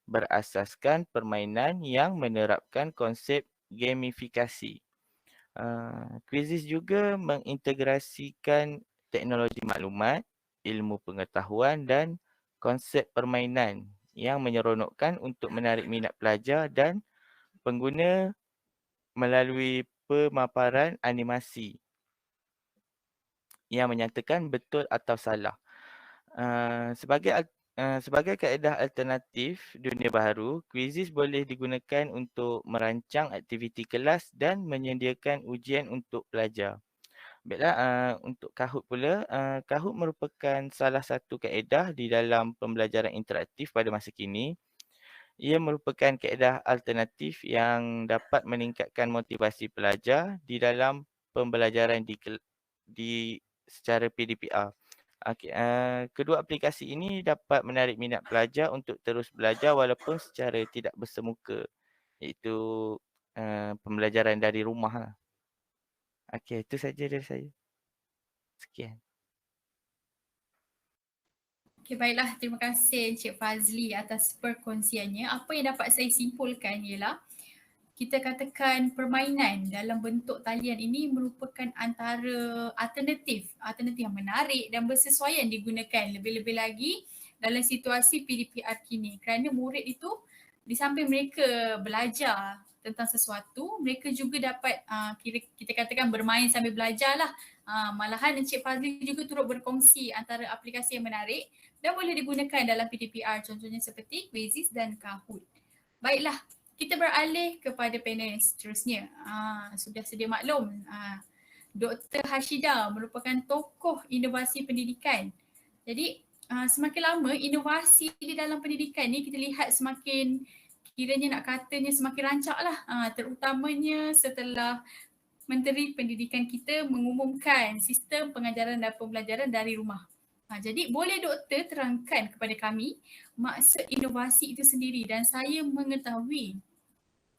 berasaskan permainan yang menerapkan konsep gamifikasi. Kuisis juga mengintegrasikan teknologi maklumat, ilmu pengetahuan dan konsep permainan yang menyeronokkan untuk menarik minat pelajar dan pengguna melalui pemaparan animasi yang menyatakan betul atau salah. Sebagai kaedah alternatif dunia baharu, kuisis boleh digunakan untuk merancang aktiviti kelas dan menyediakan ujian untuk pelajar. Baiklah, untuk Kahoot pula, Kahoot merupakan salah satu kaedah di dalam pembelajaran interaktif pada masa kini. Ia merupakan kaedah alternatif yang dapat meningkatkan motivasi pelajar di dalam pembelajaran secara PDPR. Kedua aplikasi ini dapat menarik minat pelajar untuk terus belajar walaupun secara tidak bersemuka, iaitu pembelajaran dari rumah lah. Okey, itu saja dari saya. Sekian. Okay, baiklah. Terima kasih Encik Fazli atas perkongsiannya. Apa yang dapat saya simpulkan ialah kita katakan permainan dalam bentuk talian ini merupakan antara alternatif yang menarik dan bersesuaian digunakan lebih-lebih lagi dalam situasi PDPR kini, kerana murid itu di samping mereka belajar tentang sesuatu, mereka juga dapat kita katakan bermain sambil belajar lah. Malahan Encik Fazli juga turut berkongsi antara aplikasi yang menarik dan boleh digunakan dalam PDPR, contohnya seperti Quizizz dan Kahoot. Baiklah, kita beralih kepada panel seterusnya. Sudah sedia maklum, Dr. Hashida merupakan tokoh inovasi pendidikan. Jadi semakin lama inovasi di dalam pendidikan ni kita lihat semakin, kiranya nak katanya semakin rancak lah, terutamanya setelah Menteri Pendidikan kita mengumumkan sistem pengajaran dan pembelajaran dari rumah. Jadi boleh doktor terangkan kepada kami maksud inovasi itu sendiri, dan saya mengetahui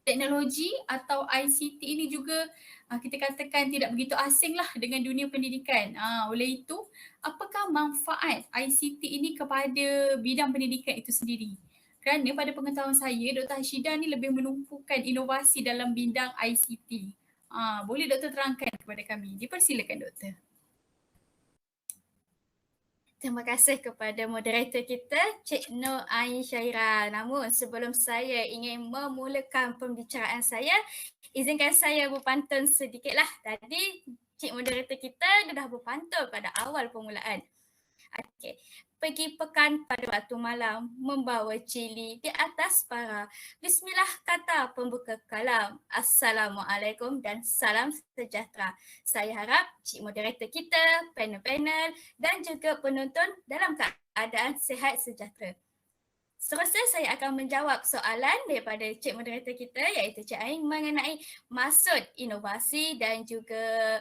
teknologi atau ICT ini juga kita katakan tidak begitu asing lah dengan dunia pendidikan. Oleh itu, apakah manfaat ICT ini kepada bidang pendidikan itu sendiri? Kerana pada pengetahuan saya, Dr. Hashida ni lebih menumpukan inovasi dalam bidang ICT. Boleh doktor terangkan kepada kami? Dipersilakan doktor. Terima kasih kepada moderator kita, Cik Nur Ain Syairah. Namun sebelum saya ingin memulakan pembicaraan saya, izinkan saya berpantun sedikitlah. Tadi Cik moderator kita dah berpantun pada awal permulaan. Okey. Pergi pekan pada waktu malam, membawa cili di atas para. Bismillah kata pembuka kalam. Assalamualaikum dan salam sejahtera. Saya harap cik moderator kita, panel-panel dan juga penonton dalam keadaan sihat sejahtera. Seterusnya saya akan menjawab soalan daripada cik moderator kita, iaitu Cik Ain, mengenai maksud inovasi dan juga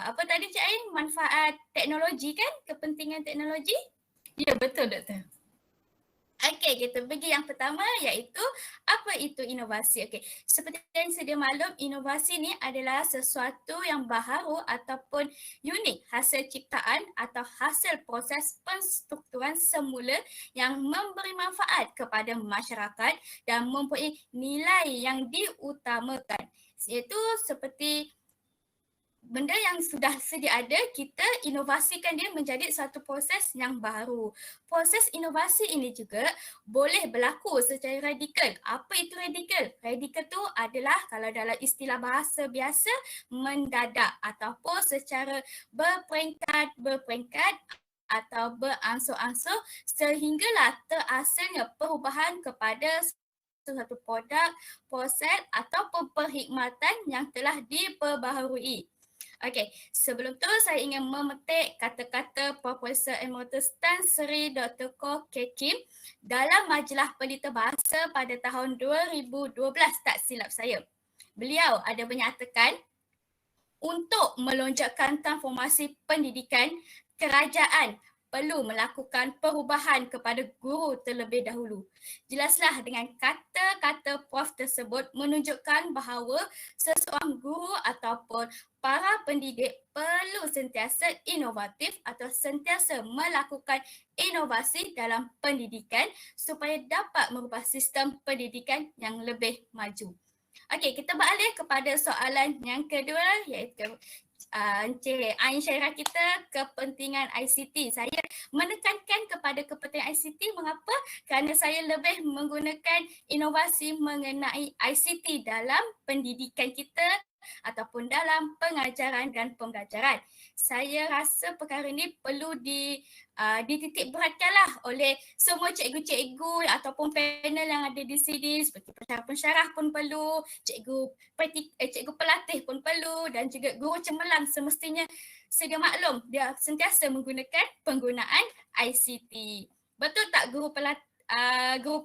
apa tadi Cik Ain, manfaat teknologi kan? Kepentingan teknologi? Ya, betul doktor. Okey, kita pergi yang pertama, iaitu apa itu inovasi. Okey, seperti yang sedia maklum, inovasi ni adalah sesuatu yang baharu ataupun unik, hasil ciptaan atau hasil proses penstrukturan semula yang memberi manfaat kepada masyarakat dan mempunyai nilai yang diutamakan. Iaitu seperti benda yang sudah sedia ada, kita inovasikan dia menjadi satu proses yang baru. Proses inovasi ini juga boleh berlaku secara radikal. Apa itu radikal? Radikal tu adalah, kalau dalam istilah bahasa biasa, mendadak ataupun secara berperingkat atau beransur-ansur sehinggalah terhasilnya perubahan kepada suatu produk, proses atau perkhidmatan yang telah diperbaharui. Okey, sebelum tu saya ingin memetik kata-kata Profesor Emeritus Tan Sri Dr. Koh Kek Kim dalam majalah Pelita Bahasa pada tahun 2012, tak silap saya. Beliau ada menyatakan untuk melonjakkan transformasi pendidikan, kerajaan perlu melakukan perubahan kepada guru terlebih dahulu. Jelaslah dengan kata-kata Prof tersebut menunjukkan bahawa seseorang guru ataupun para pendidik perlu sentiasa inovatif atau sentiasa melakukan inovasi dalam pendidikan supaya dapat merubah sistem pendidikan yang lebih maju. Okey, kita beralih kepada soalan yang kedua iaitu Encik Ain Syairah kita, kepentingan ICT. Saya menekankan kepada kepentingan ICT, mengapa? Kerana saya lebih menggunakan inovasi mengenai ICT dalam pendidikan kita ataupun dalam pengajaran dan pembelajaran. Saya rasa perkara ini perlu dititik beratkanlah oleh semua cikgu-cikgu ataupun panel yang ada di sini, seperti pensyarah-pensyarah pun perlu, cikgu pelatih pun perlu dan juga guru cemerlang semestinya sedia maklum dia sentiasa menggunakan penggunaan ICT. Betul tak guru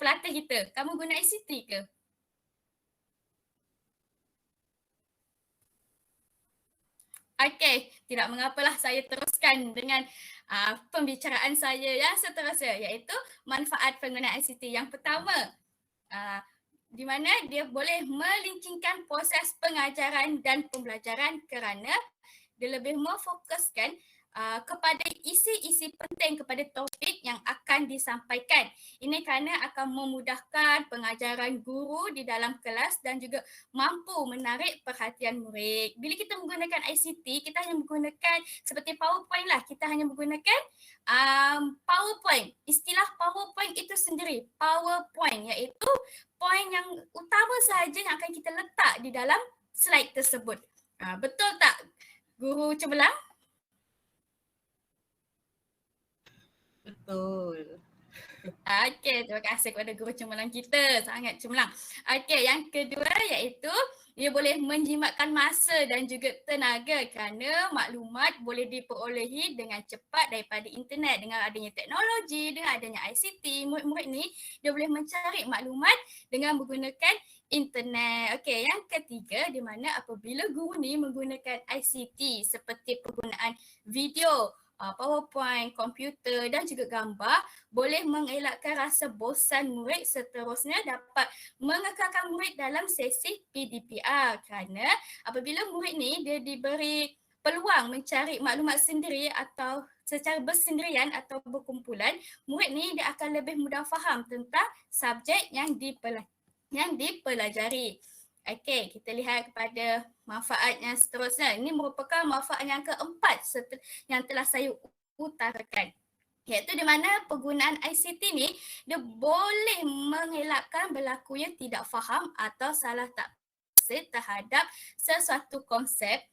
pelatih kita? Kamu guna ICT ke? Okey, tidak mengapalah, saya teruskan dengan pembicaraan saya yang seterusnya iaitu manfaat penggunaan ICT. Yang pertama, di mana dia boleh melincingkan proses pengajaran dan pembelajaran kerana dia lebih memfokuskan kepada isi-isi penting kepada topik yang akan disampaikan. Ini kerana akan memudahkan pengajaran guru di dalam kelas dan juga mampu menarik perhatian murid. Bila kita menggunakan ICT, kita hanya menggunakan seperti PowerPoint lah. Kita hanya menggunakan PowerPoint. Istilah PowerPoint itu sendiri, PowerPoint, iaitu poin yang utama sahaja yang akan kita letak di dalam slide tersebut. Betul tak, Guru Cemerlang? Betul. Okey, terima kasih kepada guru cemerlang kita. Sangat cemerlang. Okey, yang kedua iaitu ia boleh menjimatkan masa dan juga tenaga kerana maklumat boleh diperolehi dengan cepat daripada internet. Dengan adanya teknologi, dengan adanya ICT, murid-murid ni dia boleh mencari maklumat dengan menggunakan internet. Okey, yang ketiga di mana apabila guru ni menggunakan ICT seperti penggunaan video, PowerPoint, komputer dan juga gambar boleh mengelakkan rasa bosan murid, seterusnya dapat mengekalkan murid dalam sesi PDPR kerana apabila murid ni dia diberi peluang mencari maklumat sendiri atau secara bersendirian atau berkumpulan, murid ni dia akan lebih mudah faham tentang subjek yang dipelajari. Okey, kita lihat kepada manfaat yang seterusnya. Ini merupakan manfaat yang keempat yang telah saya utarakan. Iaitu di mana penggunaan ICT ni dia boleh mengelakkan berlakunya tidak faham atau salah tafsir terhadap sesuatu konsep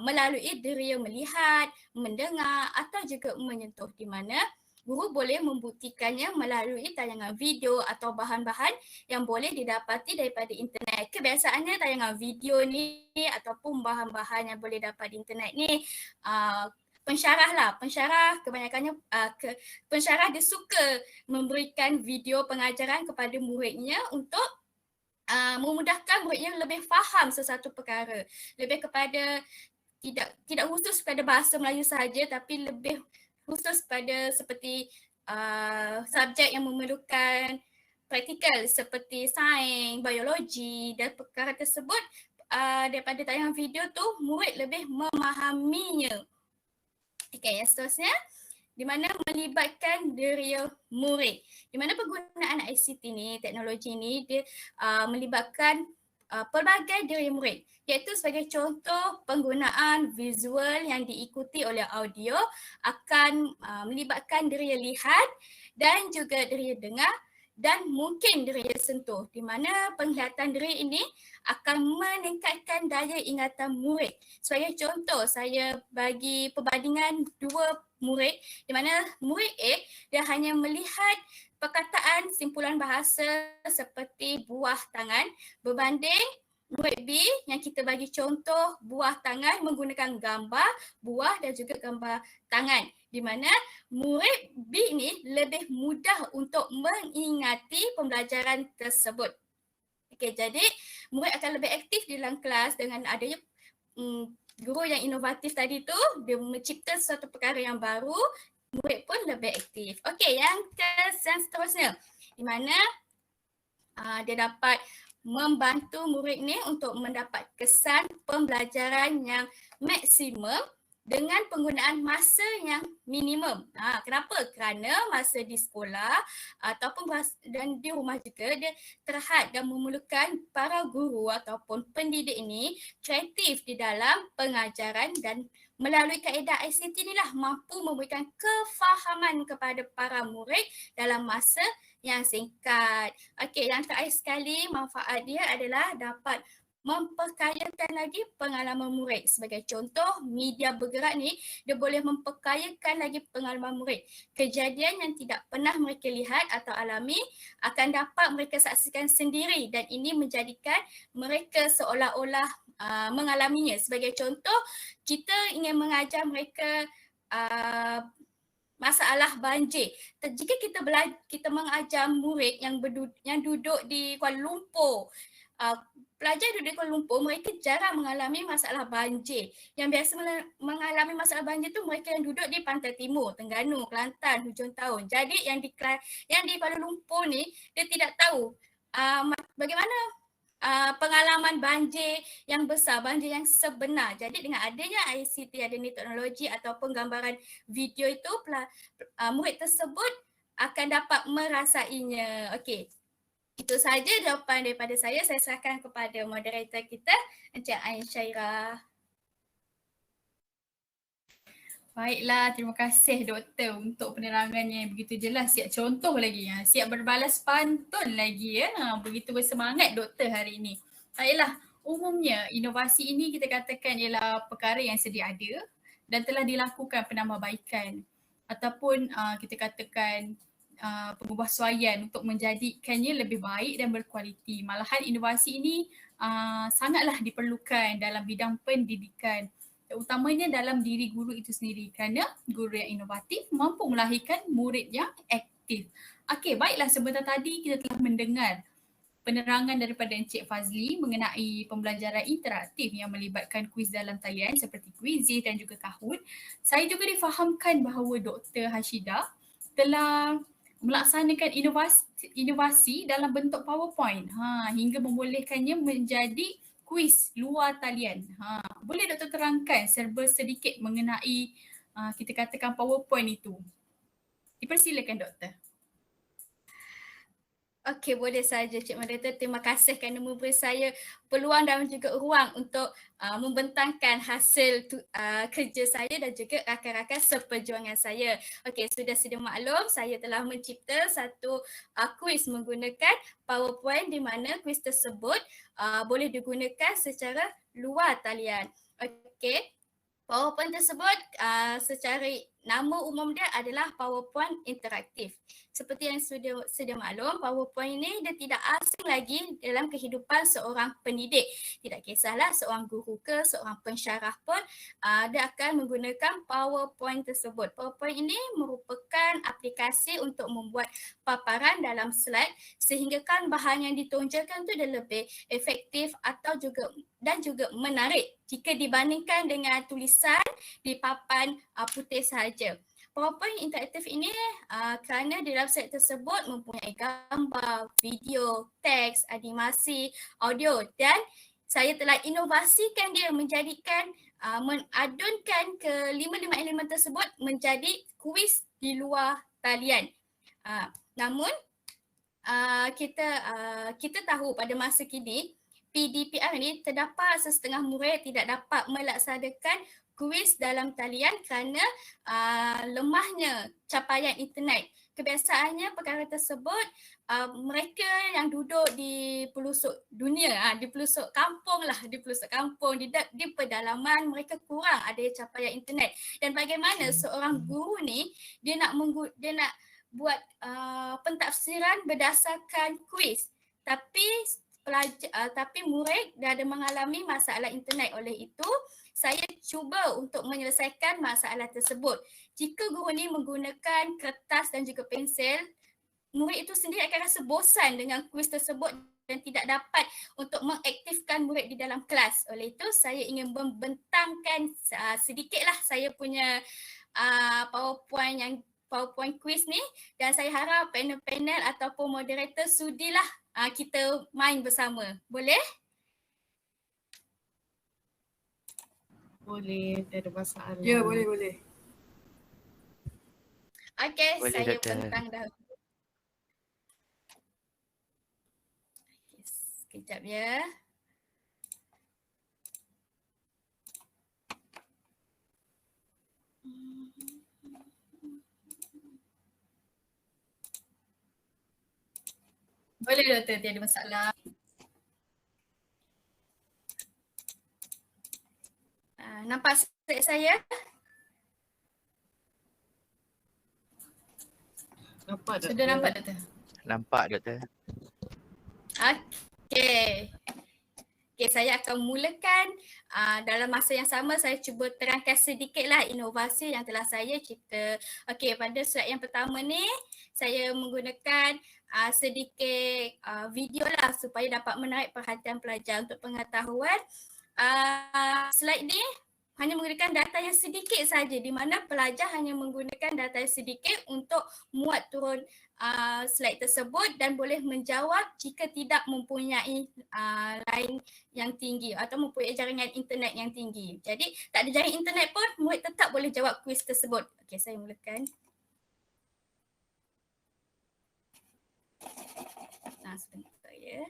melalui diri yang melihat, mendengar atau juga menyentuh, di mana guru boleh membuktikannya melalui tayangan video atau bahan-bahan yang boleh didapati daripada internet. Kebiasaannya tayangan video ni ataupun bahan-bahan yang boleh dapat di internet ni pensyarah kebanyakannya pensyarah dia suka memberikan video pengajaran kepada muridnya untuk memudahkan muridnya lebih faham sesuatu perkara. Lebih kepada tidak khusus pada bahasa Melayu sahaja tapi lebih khusus pada seperti subjek yang memerlukan praktikal seperti sains, biologi dan perkara tersebut daripada tayangan video tu murid lebih memahaminya. Okey, yang seterusnya di mana melibatkan diri murid. Di mana penggunaan ICT ni, teknologi ni dia melibatkan pelbagai diri murid. Iaitu sebagai contoh penggunaan visual yang diikuti oleh audio akan melibatkan diri lihat dan juga diri dengar dan mungkin diri sentuh, di mana penglihatan diri ini akan meningkatkan daya ingatan murid. Sebagai contoh, saya bagi perbandingan dua murid di mana murid A dia hanya melihat perkataan simpulan bahasa seperti buah tangan berbanding murid B yang kita bagi contoh buah tangan menggunakan gambar buah dan juga gambar tangan, di mana murid B ni lebih mudah untuk mengingati pembelajaran tersebut. Okey, jadi murid akan lebih aktif di dalam kelas dengan adanya guru yang inovatif tadi tu, dia mencipta sesuatu perkara yang baru, murid pun lebih aktif. Okey, yang seterusnya, di mana dia dapat membantu murid ni untuk mendapat kesan pembelajaran yang maksimum dengan penggunaan masa yang minimum. Kenapa? Kerana masa di sekolah ataupun dan di rumah juga dia terhad dan memerlukan para guru ataupun pendidik ini kreatif di dalam pengajaran dan melalui kaedah ICT inilah mampu memberikan kefahaman kepada para murid dalam masa yang singkat. Okey, yang terakhir sekali manfaat dia adalah dapat memperkayakan lagi pengalaman murid. Sebagai contoh, media bergerak ni dia boleh memperkayakan lagi pengalaman murid. Kejadian yang tidak pernah mereka lihat atau alami akan dapat mereka saksikan sendiri dan ini menjadikan mereka seolah-olah mengalaminya. Sebagai contoh, kita ingin mengajar mereka masalah banjir. Jika kita mengajar murid yang duduk di Kuala Lumpur, pelajar duduk di Kuala Lumpur, mereka jarang mengalami masalah banjir. Yang biasa mengalami masalah banjir tu mereka yang duduk di Pantai Timur, Terengganu, Kelantan, hujung tahun. Jadi yang di Kuala Lumpur ni dia tidak tahu bagaimana pengalaman banjir yang besar, banjir yang sebenar. Jadi dengan adanya ICT, adanya teknologi ataupun gambaran video itu, murid tersebut akan dapat merasainya. Okey, itu sahaja jawapan daripada saya. Saya serahkan kepada moderator kita, Encik Ain Syairah. Baiklah, terima kasih doktor untuk penerangannya yang begitu jelas, siap contoh lagi, siap berbalas pantun lagi ya. Begitu bersemangat doktor hari ini. Baiklah, umumnya inovasi ini kita katakan ialah perkara yang sedia ada dan telah dilakukan penambahbaikan ataupun kita katakan pengubahsuaian untuk menjadikannya lebih baik dan berkualiti. Malahan inovasi ini sangatlah diperlukan dalam bidang pendidikan, utamanya dalam diri guru itu sendiri, kerana guru yang inovatif mampu melahirkan murid yang aktif. Okey, baiklah, sebentar tadi kita telah mendengar penerangan daripada Encik Fazli mengenai pembelajaran interaktif yang melibatkan kuis dalam talian seperti Quizizz dan juga Kahoot. Saya juga difahamkan bahawa Dr. Hashidah telah melaksanakan inovasi dalam bentuk PowerPoint hingga membolehkannya menjadi kuis luar talian. Boleh doktor terangkan serba sedikit mengenai kita katakan PowerPoint itu? Dipersilakan doktor. Okey, boleh saja Cik Moderator. Terima kasih kerana memberi saya peluang dan juga ruang untuk membentangkan hasil kerja saya dan juga rakan-rakan seperjuangan saya. Okey, sudah sedia maklum saya telah mencipta satu kuis menggunakan PowerPoint di mana kuis tersebut boleh digunakan secara luar talian. Okey, PowerPoint tersebut secara nama umum dia adalah PowerPoint interaktif. Seperti yang sudah sedia maklum, PowerPoint ini dia tidak asing lagi dalam kehidupan seorang pendidik. Tidak kisahlah seorang guru ke, seorang pensyarah pun dia akan menggunakan PowerPoint tersebut. PowerPoint ini merupakan aplikasi untuk membuat paparan dalam slide sehinggakan bahan yang ditonjolkan itu dia lebih efektif atau juga menarik jika dibandingkan dengan tulisan di papan putih sahaja. PowerPoint interaktif ini kerana di dalam slide tersebut mempunyai gambar, video, teks, animasi, audio dan saya telah inovasikan dia menjadikan mengadunkan kelima-lima elemen tersebut menjadi kuis di luar talian. Namun kita tahu pada masa kini PDPR ni terdapat sesetengah murid tidak dapat melaksanakan kuis dalam talian kerana lemahnya capaian internet. Kebiasaannya perkara tersebut mereka yang duduk di pelosok dunia, di pelosok kampung lah, di pedalaman mereka kurang ada capaian internet. Dan bagaimana seorang guru ni dia nak buat pentafsiran berdasarkan kuis. Tapi murid dah ada mengalami masalah internet. Oleh itu, saya cuba untuk menyelesaikan masalah tersebut. Jika guru ni menggunakan kertas dan juga pensel, murid itu sendiri akan rasa bosan dengan kuis tersebut dan tidak dapat untuk mengaktifkan murid di dalam kelas. Oleh itu, saya ingin membentangkan sedikitlah saya punya PowerPoint quiz ni, dan saya harap panel-panel ataupun moderator sudilah kita main bersama. Boleh? Boleh, tak ada masalah. Ya, boleh. Okey, Boleh, saya Doktor. bentang dahulu. Okay, sekejap ya. Boleh Doktor, tiada masalah. Nampak slide saya? Nampak tak? Sudah nampak Doktor? Nampak, Doktor. Okey. Okey, saya akan mulakan. Dalam masa yang sama saya cuba terangkan sedikitlah inovasi yang telah saya cipta. Okey, pada slide yang pertama ni saya menggunakan sedikit video lah supaya dapat menarik perhatian pelajar. Untuk pengetahuan, slide ni hanya menggunakan data yang sedikit saja, di mana pelajar hanya menggunakan data yang sedikit untuk muat turun slide tersebut dan boleh menjawab jika tidak mempunyai line yang tinggi atau mempunyai jaringan internet yang tinggi. Jadi tak ada jaringan internet pun murid tetap boleh jawab kuis tersebut. Okey, saya mulakan. Sebentar ya.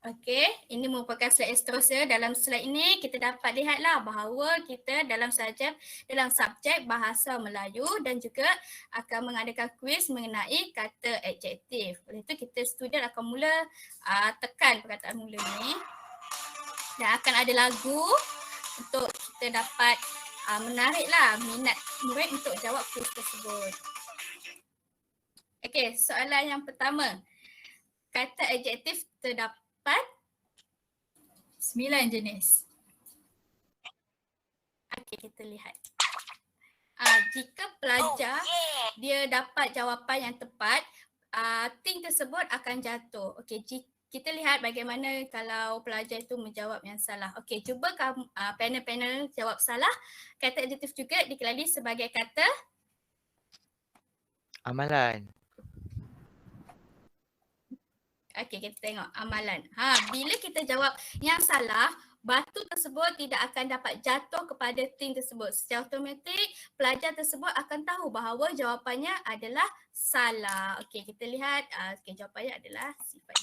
Okey, ini merupakan slide yang seterusnya. Dalam slide ini kita dapat lihatlah bahawa kita dalam subjek bahasa Melayu dan juga akan mengadakan kuis mengenai kata adjektif. Oleh itu kita student akan mula tekan perkataan mula ni dan akan ada lagu untuk kita dapat menariklah minat murid untuk jawab kuis tersebut. Okey, soalan yang pertama. Kata adjektif terdapat 9 jenis. Okey, kita lihat. Jika pelajar dia dapat jawapan yang tepat, ting tersebut akan jatuh. Okey, kita lihat bagaimana kalau pelajar itu menjawab yang salah. Okey, cuba panel-panel jawab salah. Kata adjektif juga dikenali sebagai kata Amalan. Okey, kita tengok amalan. Bila kita jawab yang salah, batu tersebut tidak akan dapat jatuh kepada ting tersebut. Secara automatik, pelajar tersebut akan tahu bahawa jawapannya adalah salah. Okey, kita lihat. Jawapannya adalah sifat.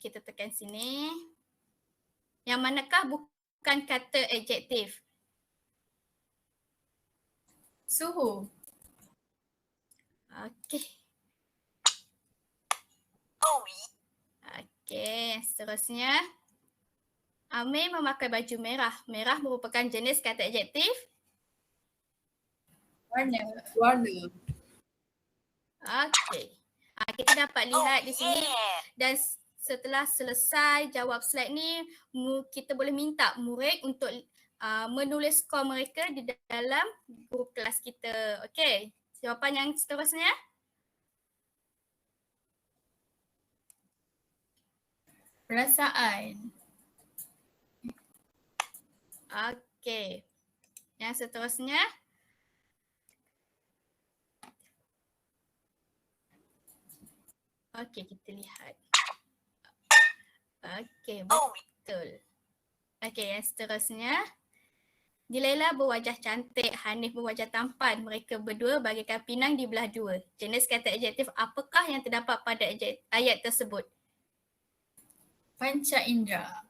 Kita tekan sini. Yang manakah bukan kata adjektif? Suhu. Okey. Okey, seterusnya. Amir memakai baju merah. Merah merupakan jenis kata adjektif? Warna. Okey. Kita dapat lihat di sini dan setelah selesai jawab slide ni, kita boleh minta murid untuk menulis skor mereka di dalam grup kelas kita. Okey. Jawapan yang seterusnya? Perasaan. Okey. Yang seterusnya? Okey, kita lihat. Okey, betul. Okey, yang seterusnya. Dilaila berwajah cantik, Hanif berwajah tampan. Mereka berdua bagaikan pinang di belah dua. Jenis kata adjektif apakah yang terdapat pada ayat tersebut? Panca indera.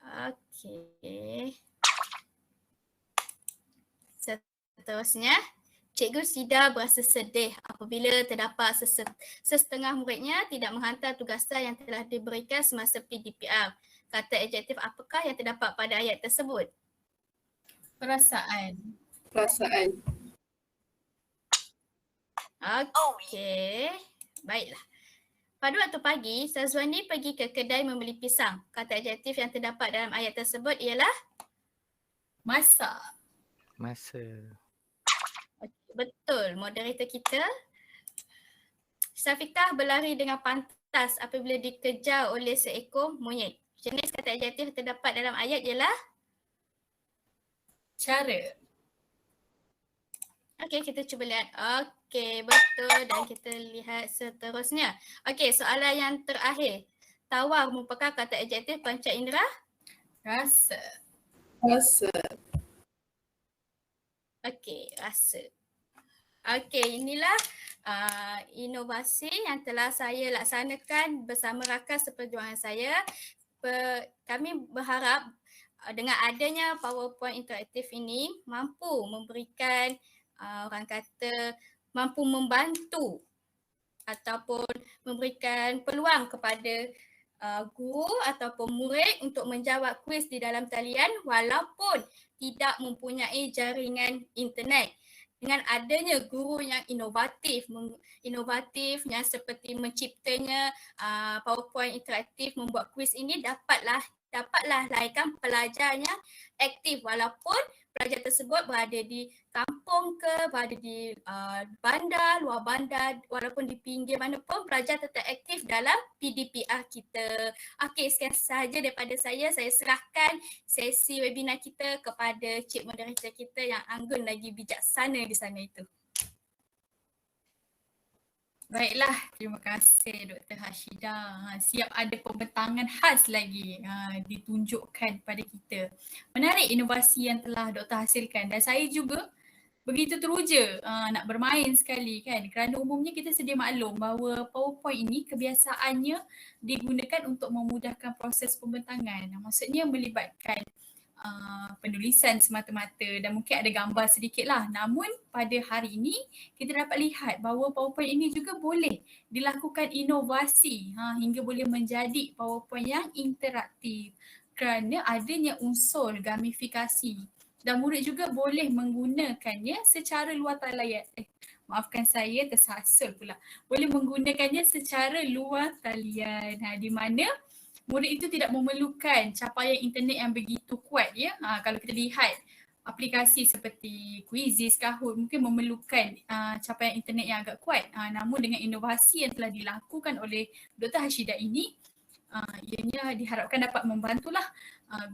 Okey. Seterusnya, Cikgu Sida berasa sedih apabila terdapat sesetengah muridnya tidak menghantar tugasan yang telah diberikan semasa PDPR. Kata adjektif apakah yang terdapat pada ayat tersebut? Perasaan. Perasaan. Okey. Baiklah. Pada waktu pagi, Sazwani pergi ke kedai membeli pisang. Kata adjektif yang terdapat dalam ayat tersebut ialah? Masak. Masa. Okay, betul. Moderator kita. Syafiqah berlari dengan pantas apabila dikejar oleh seekor monyet. Jenis kata adjektif yang terdapat dalam ayat ialah? Cara. Okey, kita cuba lihat. Okey, betul. Dan kita lihat seterusnya. Okey, soalan yang terakhir. Tawar merupakan kata adjektif panca indera? Rasa. Rasa. Okey, rasa. Okey, inilah inovasi yang telah saya laksanakan bersama rakan seperjuangan saya. Kami berharap dengan adanya PowerPoint interaktif ini mampu memberikan orang kata mampu membantu ataupun memberikan peluang kepada guru ataupun murid untuk menjawab kuis di dalam talian walaupun tidak mempunyai jaringan internet. Dengan adanya guru yang inovatif yang seperti menciptanya PowerPoint interaktif, membuat kuis ini dapatlah lahirkan pelajar yang aktif walaupun pelajar tersebut berada di kampung ke, berada di bandar, luar bandar, walaupun di pinggir mana pun pelajar tetap aktif dalam PDPR kita. Okey, sekian sahaja daripada saya. Saya serahkan sesi webinar kita kepada Cik Moderator kita yang anggun lagi bijaksana di sana itu. Baiklah, terima kasih Dr. Hashida. Siap ada pembentangan khas lagi ditunjukkan pada kita. Menarik inovasi yang telah Dr. hasilkan dan saya juga begitu teruja nak bermain sekali kan, kerana umumnya kita sedia maklum bahawa PowerPoint ini kebiasaannya digunakan untuk memudahkan proses pembentangan. Maksudnya melibatkan penulisan semata-mata dan mungkin ada gambar sedikit lah. Namun pada hari ini kita dapat lihat bahawa PowerPoint ini juga boleh dilakukan inovasi hingga boleh menjadi PowerPoint yang interaktif kerana adanya unsur gamifikasi dan murid juga boleh menggunakannya secara luar talian. Maafkan saya tersasul pula. Boleh menggunakannya secara luar talian di mana murid itu tidak memerlukan capaian internet yang begitu kuat ya. Kalau kita lihat aplikasi seperti Quizizz, Kahoot mungkin memerlukan capaian internet yang agak kuat. Namun dengan inovasi yang telah dilakukan oleh Dr. Hashida ini, ianya diharapkan dapat membantulah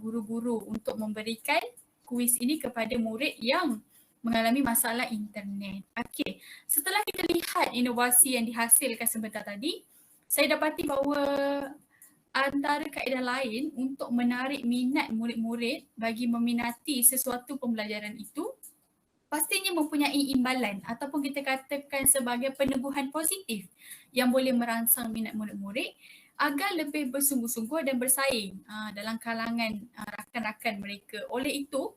guru-guru untuk memberikan kuis ini kepada murid yang mengalami masalah internet. Okey, setelah kita lihat inovasi yang dihasilkan sebentar tadi, saya dapati bahawa antara kaedah lain untuk menarik minat murid-murid bagi meminati sesuatu pembelajaran itu pastinya mempunyai imbalan ataupun kita katakan sebagai peneguhan positif yang boleh merangsang minat murid-murid agar lebih bersungguh-sungguh dan bersaing dalam kalangan rakan-rakan mereka. Oleh itu,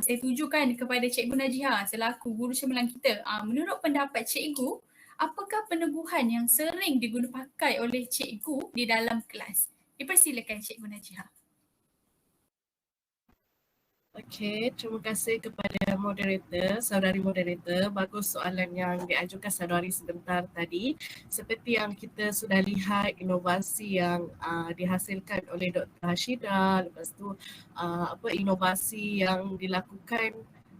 saya tujukan kepada Cikgu Najiha selaku guru cemerlang kita. Menurut pendapat Cikgu, apakah peneguhan yang sering digunakan pakai oleh cikgu di dalam kelas? Dipersilakan Cikgu Najiha. Okey, terima kasih kepada moderator, saudari moderator. Bagus soalan yang diajukan saudari sebentar tadi. Seperti yang kita sudah lihat inovasi yang dihasilkan oleh Dr. Hashida, lepas tu inovasi yang dilakukan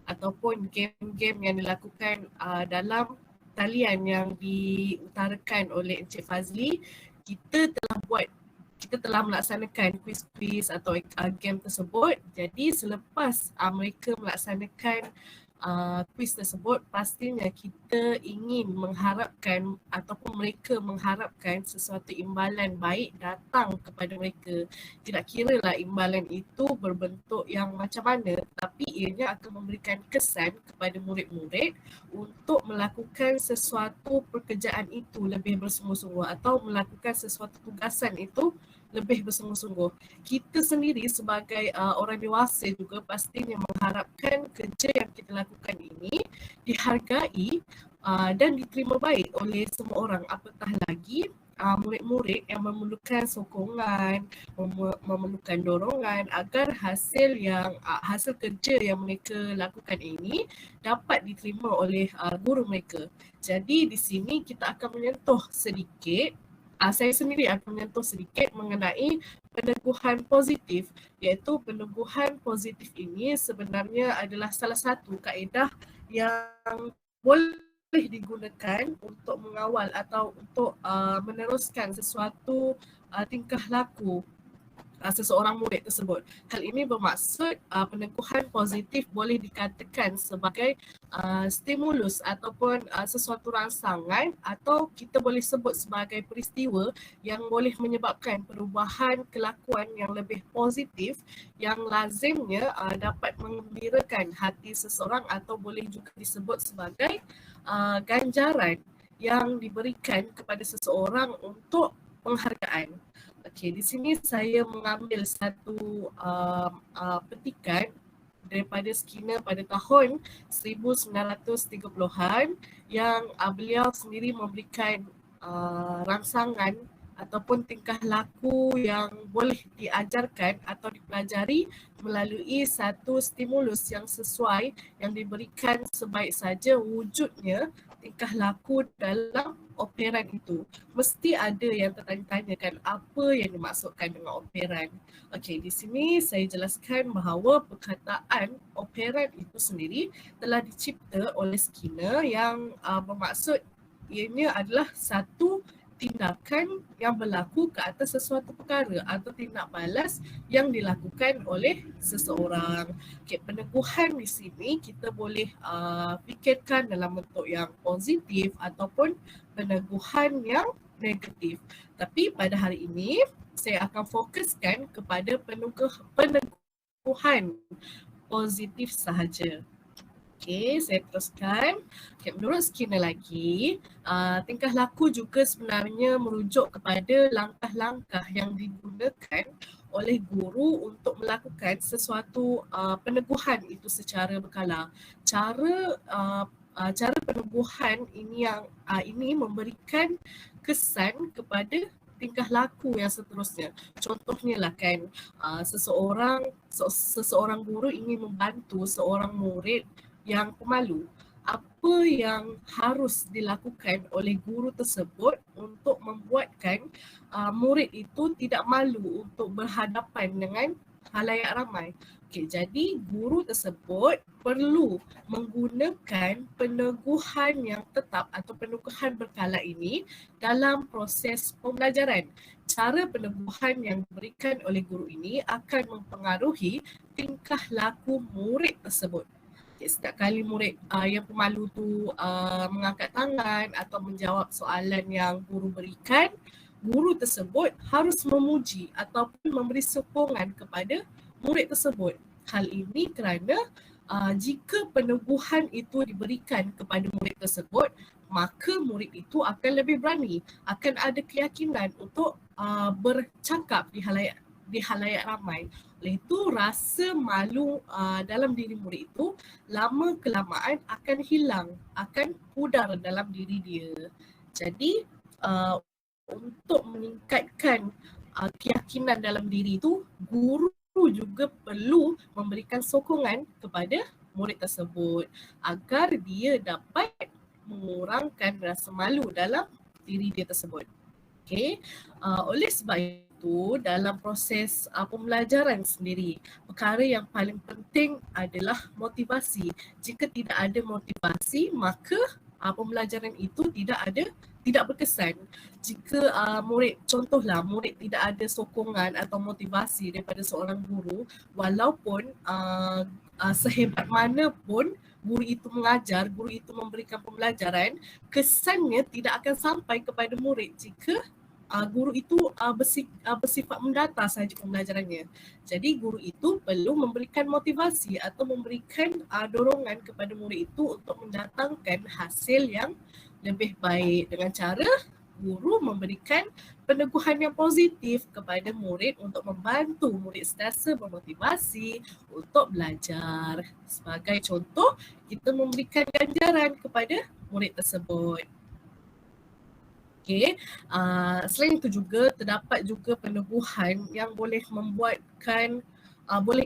ataupun game-game yang dilakukan dalam talian yang diutarakan oleh Encik Fazli, kita telah melaksanakan quiz-quiz atau game tersebut. Jadi selepas mereka melaksanakan kuis tersebut, pastinya kita ingin mengharapkan ataupun mereka mengharapkan sesuatu imbalan baik datang kepada mereka. Tidak kira lah imbalan itu berbentuk yang macam mana, tapi ianya akan memberikan kesan kepada murid-murid untuk melakukan sesuatu pekerjaan itu lebih bersungguh-sungguh atau melakukan sesuatu tugasan itu lebih bersungguh-sungguh. Kita sendiri sebagai orang dewasa juga pastinya mengharapkan kerja yang kita lakukan ini dihargai dan diterima baik oleh semua orang, apatah lagi murid-murid yang memerlukan sokongan, memerlukan dorongan agar hasil kerja yang mereka lakukan ini dapat diterima oleh guru mereka. Jadi di sini kita akan menyentuh sedikit, saya sendiri akan menyentuh sedikit mengenai peneguhan positif, iaitu peneguhan positif ini sebenarnya adalah salah satu kaedah yang boleh digunakan untuk mengawal atau untuk meneruskan sesuatu tingkah laku seseorang murid tersebut. Hal ini bermaksud peneguhan positif boleh dikatakan sebagai stimulus ataupun sesuatu rangsangan, atau kita boleh sebut sebagai peristiwa yang boleh menyebabkan perubahan kelakuan yang lebih positif yang lazimnya dapat menggembirakan hati seseorang, atau boleh juga disebut sebagai ganjaran yang diberikan kepada seseorang untuk penghargaan. Okey, di sini saya mengambil satu petikan daripada Skinner pada tahun 1930-an yang beliau sendiri memberikan rangsangan ataupun tingkah laku yang boleh diajarkan atau dipelajari melalui satu stimulus yang sesuai yang diberikan sebaik saja wujudnya tingkah laku dalam operan itu. Mesti ada yang tertanya-tanyakan apa yang dimaksudkan dengan operan. Okey, di sini saya jelaskan bahawa perkataan operan itu sendiri telah dicipta oleh Skinner yang bermaksud ianya adalah satu tindakan yang berlaku ke atas sesuatu perkara atau tindak balas yang dilakukan oleh seseorang. Okay, peneguhan di sini kita boleh fikirkan dalam bentuk yang positif ataupun peneguhan yang negatif. Tapi pada hari ini saya akan fokuskan kepada peneguhan positif sahaja. Okey, saya teruskan. Okay, menurut Skinner lagi, tingkah laku juga sebenarnya merujuk kepada langkah-langkah yang digunakan oleh guru untuk melakukan sesuatu peneguhan itu secara berkala. Cara peneguhan ini ini memberikan kesan kepada tingkah laku yang seterusnya. Contohnya lah kan, seseorang guru ingin membantu seorang murid yang pemalu. Apa yang harus dilakukan oleh guru tersebut untuk membuatkan murid itu tidak malu untuk berhadapan dengan khalayak ramai? Okay, jadi guru tersebut perlu menggunakan peneguhan yang tetap atau peneguhan berkala ini dalam proses pembelajaran. Cara peneguhan yang diberikan oleh guru ini akan mempengaruhi tingkah laku murid tersebut. Setiap kali murid yang pemalu tu mengangkat tangan atau menjawab soalan yang guru berikan, guru tersebut harus memuji ataupun memberi sokongan kepada murid tersebut. Hal ini kerana jika peneguhan itu diberikan kepada murid tersebut, maka murid itu akan lebih berani, akan ada keyakinan untuk bercakap di halayak ramai. Oleh itu rasa malu dalam diri murid itu lama kelamaan akan hilang, akan pudar dalam diri dia. Jadi untuk meningkatkan keyakinan dalam diri itu, guru juga perlu memberikan sokongan kepada murid tersebut agar dia dapat mengurangkan rasa malu dalam diri dia tersebut. Okay. Oleh sebab itu dalam proses pembelajaran sendiri, perkara yang paling penting adalah motivasi. Jika tidak ada motivasi, maka pembelajaran itu tidak berkesan. Jika murid, contohlah murid tidak ada sokongan atau motivasi daripada seorang guru, walaupun sehebat mana pun guru itu mengajar, guru itu memberikan pembelajaran, kesannya tidak akan sampai kepada murid jika guru itu bersifat mendata sahaja pembelajarannya. Jadi guru itu perlu memberikan motivasi atau memberikan dorongan kepada murid itu untuk mendatangkan hasil yang lebih baik dengan cara guru memberikan peneguhan yang positif kepada murid untuk membantu murid sentiasa bermotivasi untuk belajar. Sebagai contoh, kita memberikan ganjaran kepada murid tersebut. Okay. Selain itu juga terdapat juga peneguhan yang boleh membuatkan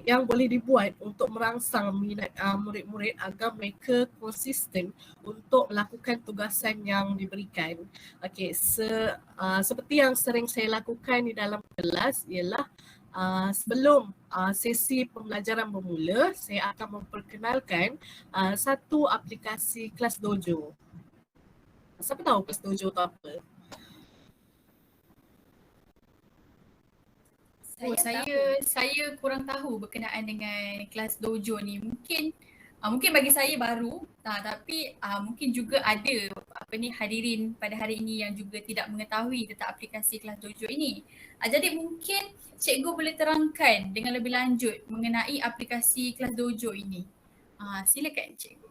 yang boleh dibuat untuk merangsang minat murid-murid agar mereka konsisten untuk melakukan tugasan yang diberikan. Okay, seperti yang sering saya lakukan di dalam kelas ialah sebelum sesi pembelajaran bermula, saya akan memperkenalkan satu aplikasi Kelas Dojo. Siapa tahu Kelas Dojo tu apa? Saya kurang tahu berkenaan dengan Kelas Dojo ni. Mungkin bagi saya baru, tapi mungkin juga ada hadirin pada hari ini yang juga tidak mengetahui tentang aplikasi Kelas Dojo ini. Jadi mungkin cikgu boleh terangkan dengan lebih lanjut mengenai aplikasi Kelas Dojo ini. Silakan cikgu.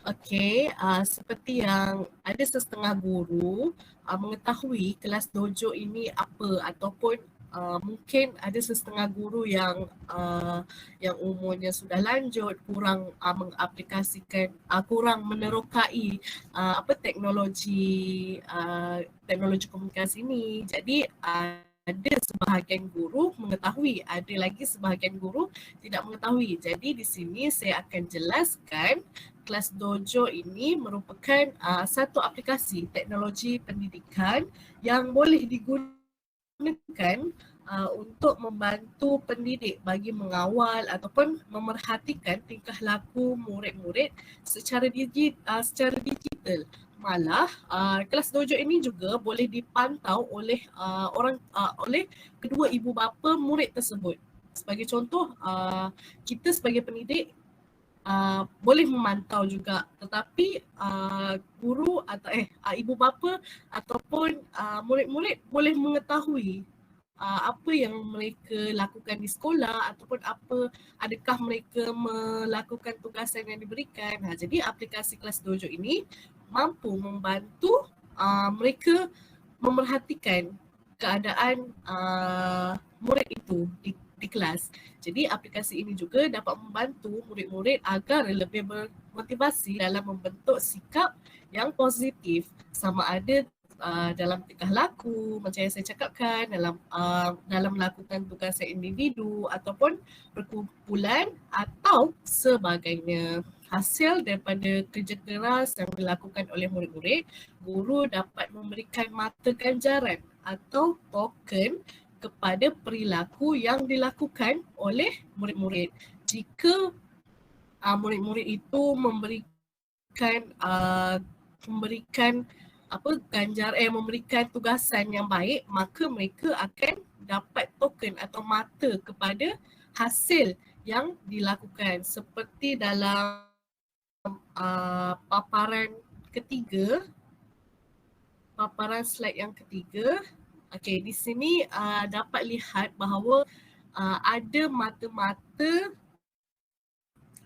Okey, seperti yang ada setengah guru mengetahui Kelas Dojo ini apa, ataupun mungkin ada setengah guru yang umurnya sudah lanjut, kurang mengaplikasikan, kurang menerokai teknologi komunikasi ini. Jadi ada sebahagian guru mengetahui, ada lagi sebahagian guru tidak mengetahui. Jadi di sini saya akan jelaskan Kelas Dojo ini merupakan satu aplikasi teknologi pendidikan yang boleh digunakan untuk membantu pendidik bagi mengawal ataupun memerhatikan tingkah laku murid-murid secara digital. Malah Kelas Dojo ini juga boleh dipantau oleh oleh kedua ibu bapa murid tersebut. Sebagai contoh, kita sebagai pendidik boleh memantau juga, tetapi guru atau ibu bapa ataupun murid-murid boleh mengetahui apa yang mereka lakukan di sekolah ataupun adakah mereka melakukan tugasan yang diberikan. Jadi aplikasi Kelas Dojo ini mampu membantu mereka memerhatikan keadaan murid itu di kelas. Jadi aplikasi ini juga dapat membantu murid-murid agar lebih bermotivasi dalam membentuk sikap yang positif, sama ada dalam tingkah laku macam yang saya cakapkan, dalam melakukan tugasan individu ataupun perkumpulan atau sebagainya. Hasil daripada kerja keras yang dilakukan oleh murid-murid, guru dapat memberikan mata ganjaran atau token kepada perilaku yang dilakukan oleh murid-murid. Jika murid-murid itu memberikan tugasan yang baik, maka mereka akan dapat token atau mata kepada hasil yang dilakukan. Seperti dalam paparan slide yang ketiga. Okey, di sini dapat lihat bahawa ada mata-mata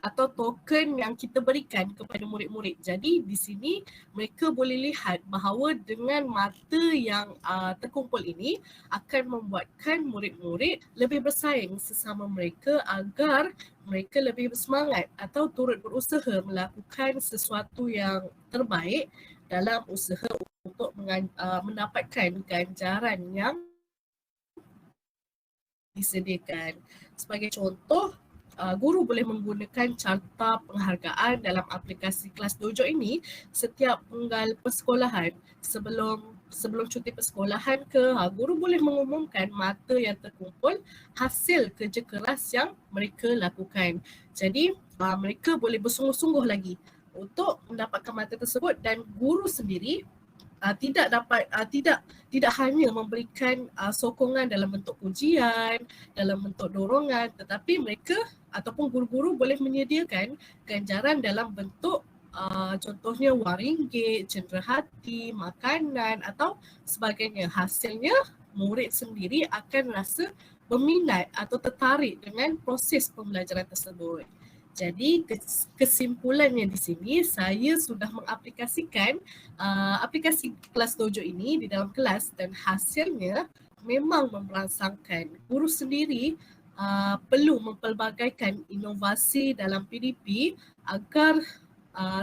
atau token yang kita berikan kepada murid-murid. Jadi di sini mereka boleh lihat bahawa dengan mata yang terkumpul ini akan membuatkan murid-murid lebih bersaing sesama mereka agar mereka lebih bersemangat atau turut berusaha melakukan sesuatu yang terbaik dalam usaha untuk mendapatkan ganjaran yang disediakan. Sebagai contoh, guru boleh menggunakan carta penghargaan dalam aplikasi Kelas Dojo ini setiap penggal persekolahan. Sebelum cuti persekolahan guru boleh mengumumkan mata yang terkumpul hasil kerja keras yang mereka lakukan. Jadi mereka boleh bersungguh-sungguh lagi untuk mendapatkan materi tersebut, dan guru sendiri tidak hanya memberikan sokongan dalam bentuk pujian, dalam bentuk dorongan, tetapi mereka ataupun guru-guru boleh menyediakan ganjaran dalam bentuk contohnya wang ringgit, cenderahati, makanan atau sebagainya. Hasilnya murid sendiri akan rasa berminat atau tertarik dengan proses pembelajaran tersebut. Jadi kesimpulannya di sini, saya sudah mengaplikasikan aplikasi Kelas Dojo ini di dalam kelas, dan hasilnya memang merangsangkan. Guru sendiri perlu mempelbagaikan inovasi dalam PDP agar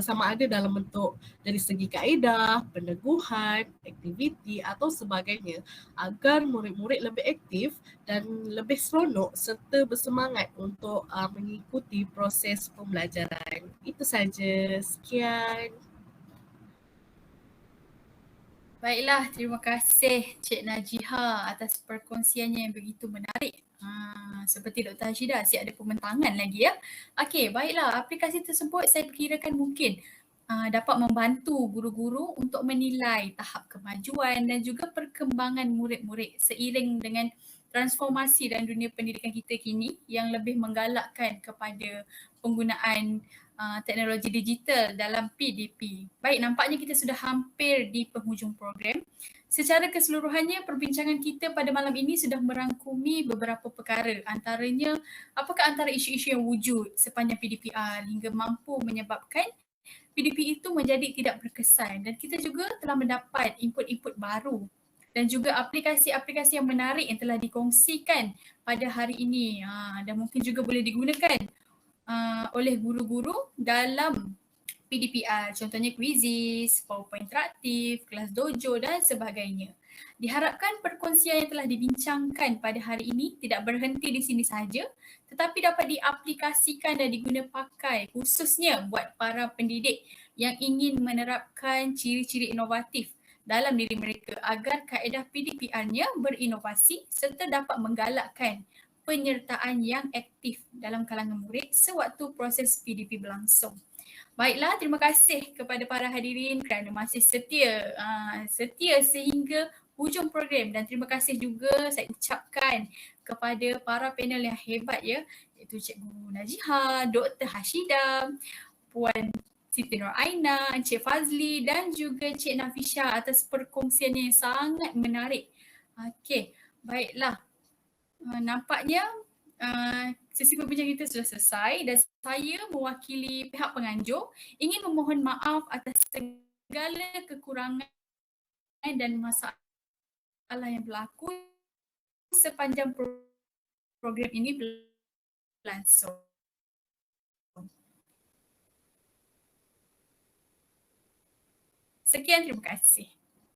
sama ada dalam bentuk dari segi kaedah, peneguhan, aktiviti atau sebagainya, agar murid-murid lebih aktif dan lebih seronok serta bersemangat untuk mengikuti proses pembelajaran. Itu saja. Sekian. Baiklah, terima kasih Cik Najiha atas perkongsiannya yang begitu menarik. Seperti Dr. Hashidah, asyik ada pembentangan lagi ya. Okey, baiklah, aplikasi tersebut saya perkirakan mungkin dapat membantu guru-guru untuk menilai tahap kemajuan dan juga perkembangan murid-murid seiring dengan transformasi dalam dunia pendidikan kita kini yang lebih menggalakkan kepada penggunaan teknologi digital dalam PDP. Baik, nampaknya kita sudah hampir di penghujung program. Secara keseluruhannya, perbincangan kita pada malam ini sudah merangkumi beberapa perkara. Antaranya, apakah antara isu-isu yang wujud sepanjang PDPR hingga mampu menyebabkan PDP itu menjadi tidak berkesan, dan kita juga telah mendapat input-input baru dan juga aplikasi-aplikasi yang menarik yang telah dikongsikan pada hari ini dan mungkin juga boleh digunakan oleh guru-guru dalam PDPR, contohnya Quizizz, PowerPoint interaktif, Kelas Dojo dan sebagainya. Diharapkan perkongsian yang telah dibincangkan pada hari ini tidak berhenti di sini sahaja, tetapi dapat diaplikasikan dan diguna pakai khususnya buat para pendidik yang ingin menerapkan ciri-ciri inovatif dalam diri mereka agar kaedah PDPR-nya berinovasi serta dapat menggalakkan penyertaan yang aktif dalam kalangan murid sewaktu proses PDP berlangsung. Baiklah, terima kasih kepada para hadirin kerana masih setia sehingga hujung program, dan terima kasih juga saya ucapkan kepada para panel yang hebat ya, iaitu Cikgu Najiha, Dr. Hashidah, Puan Siti Nur Aina, Encik Fazli dan juga Cik Nafisha atas perkongsiannya yang sangat menarik. Okey, baiklah. Nampaknya sesi perbincangan kita sudah selesai dan saya mewakili pihak penganjur ingin memohon maaf atas segala kekurangan dan masalah yang berlaku sepanjang program ini berlangsung. Sekian, terima kasih.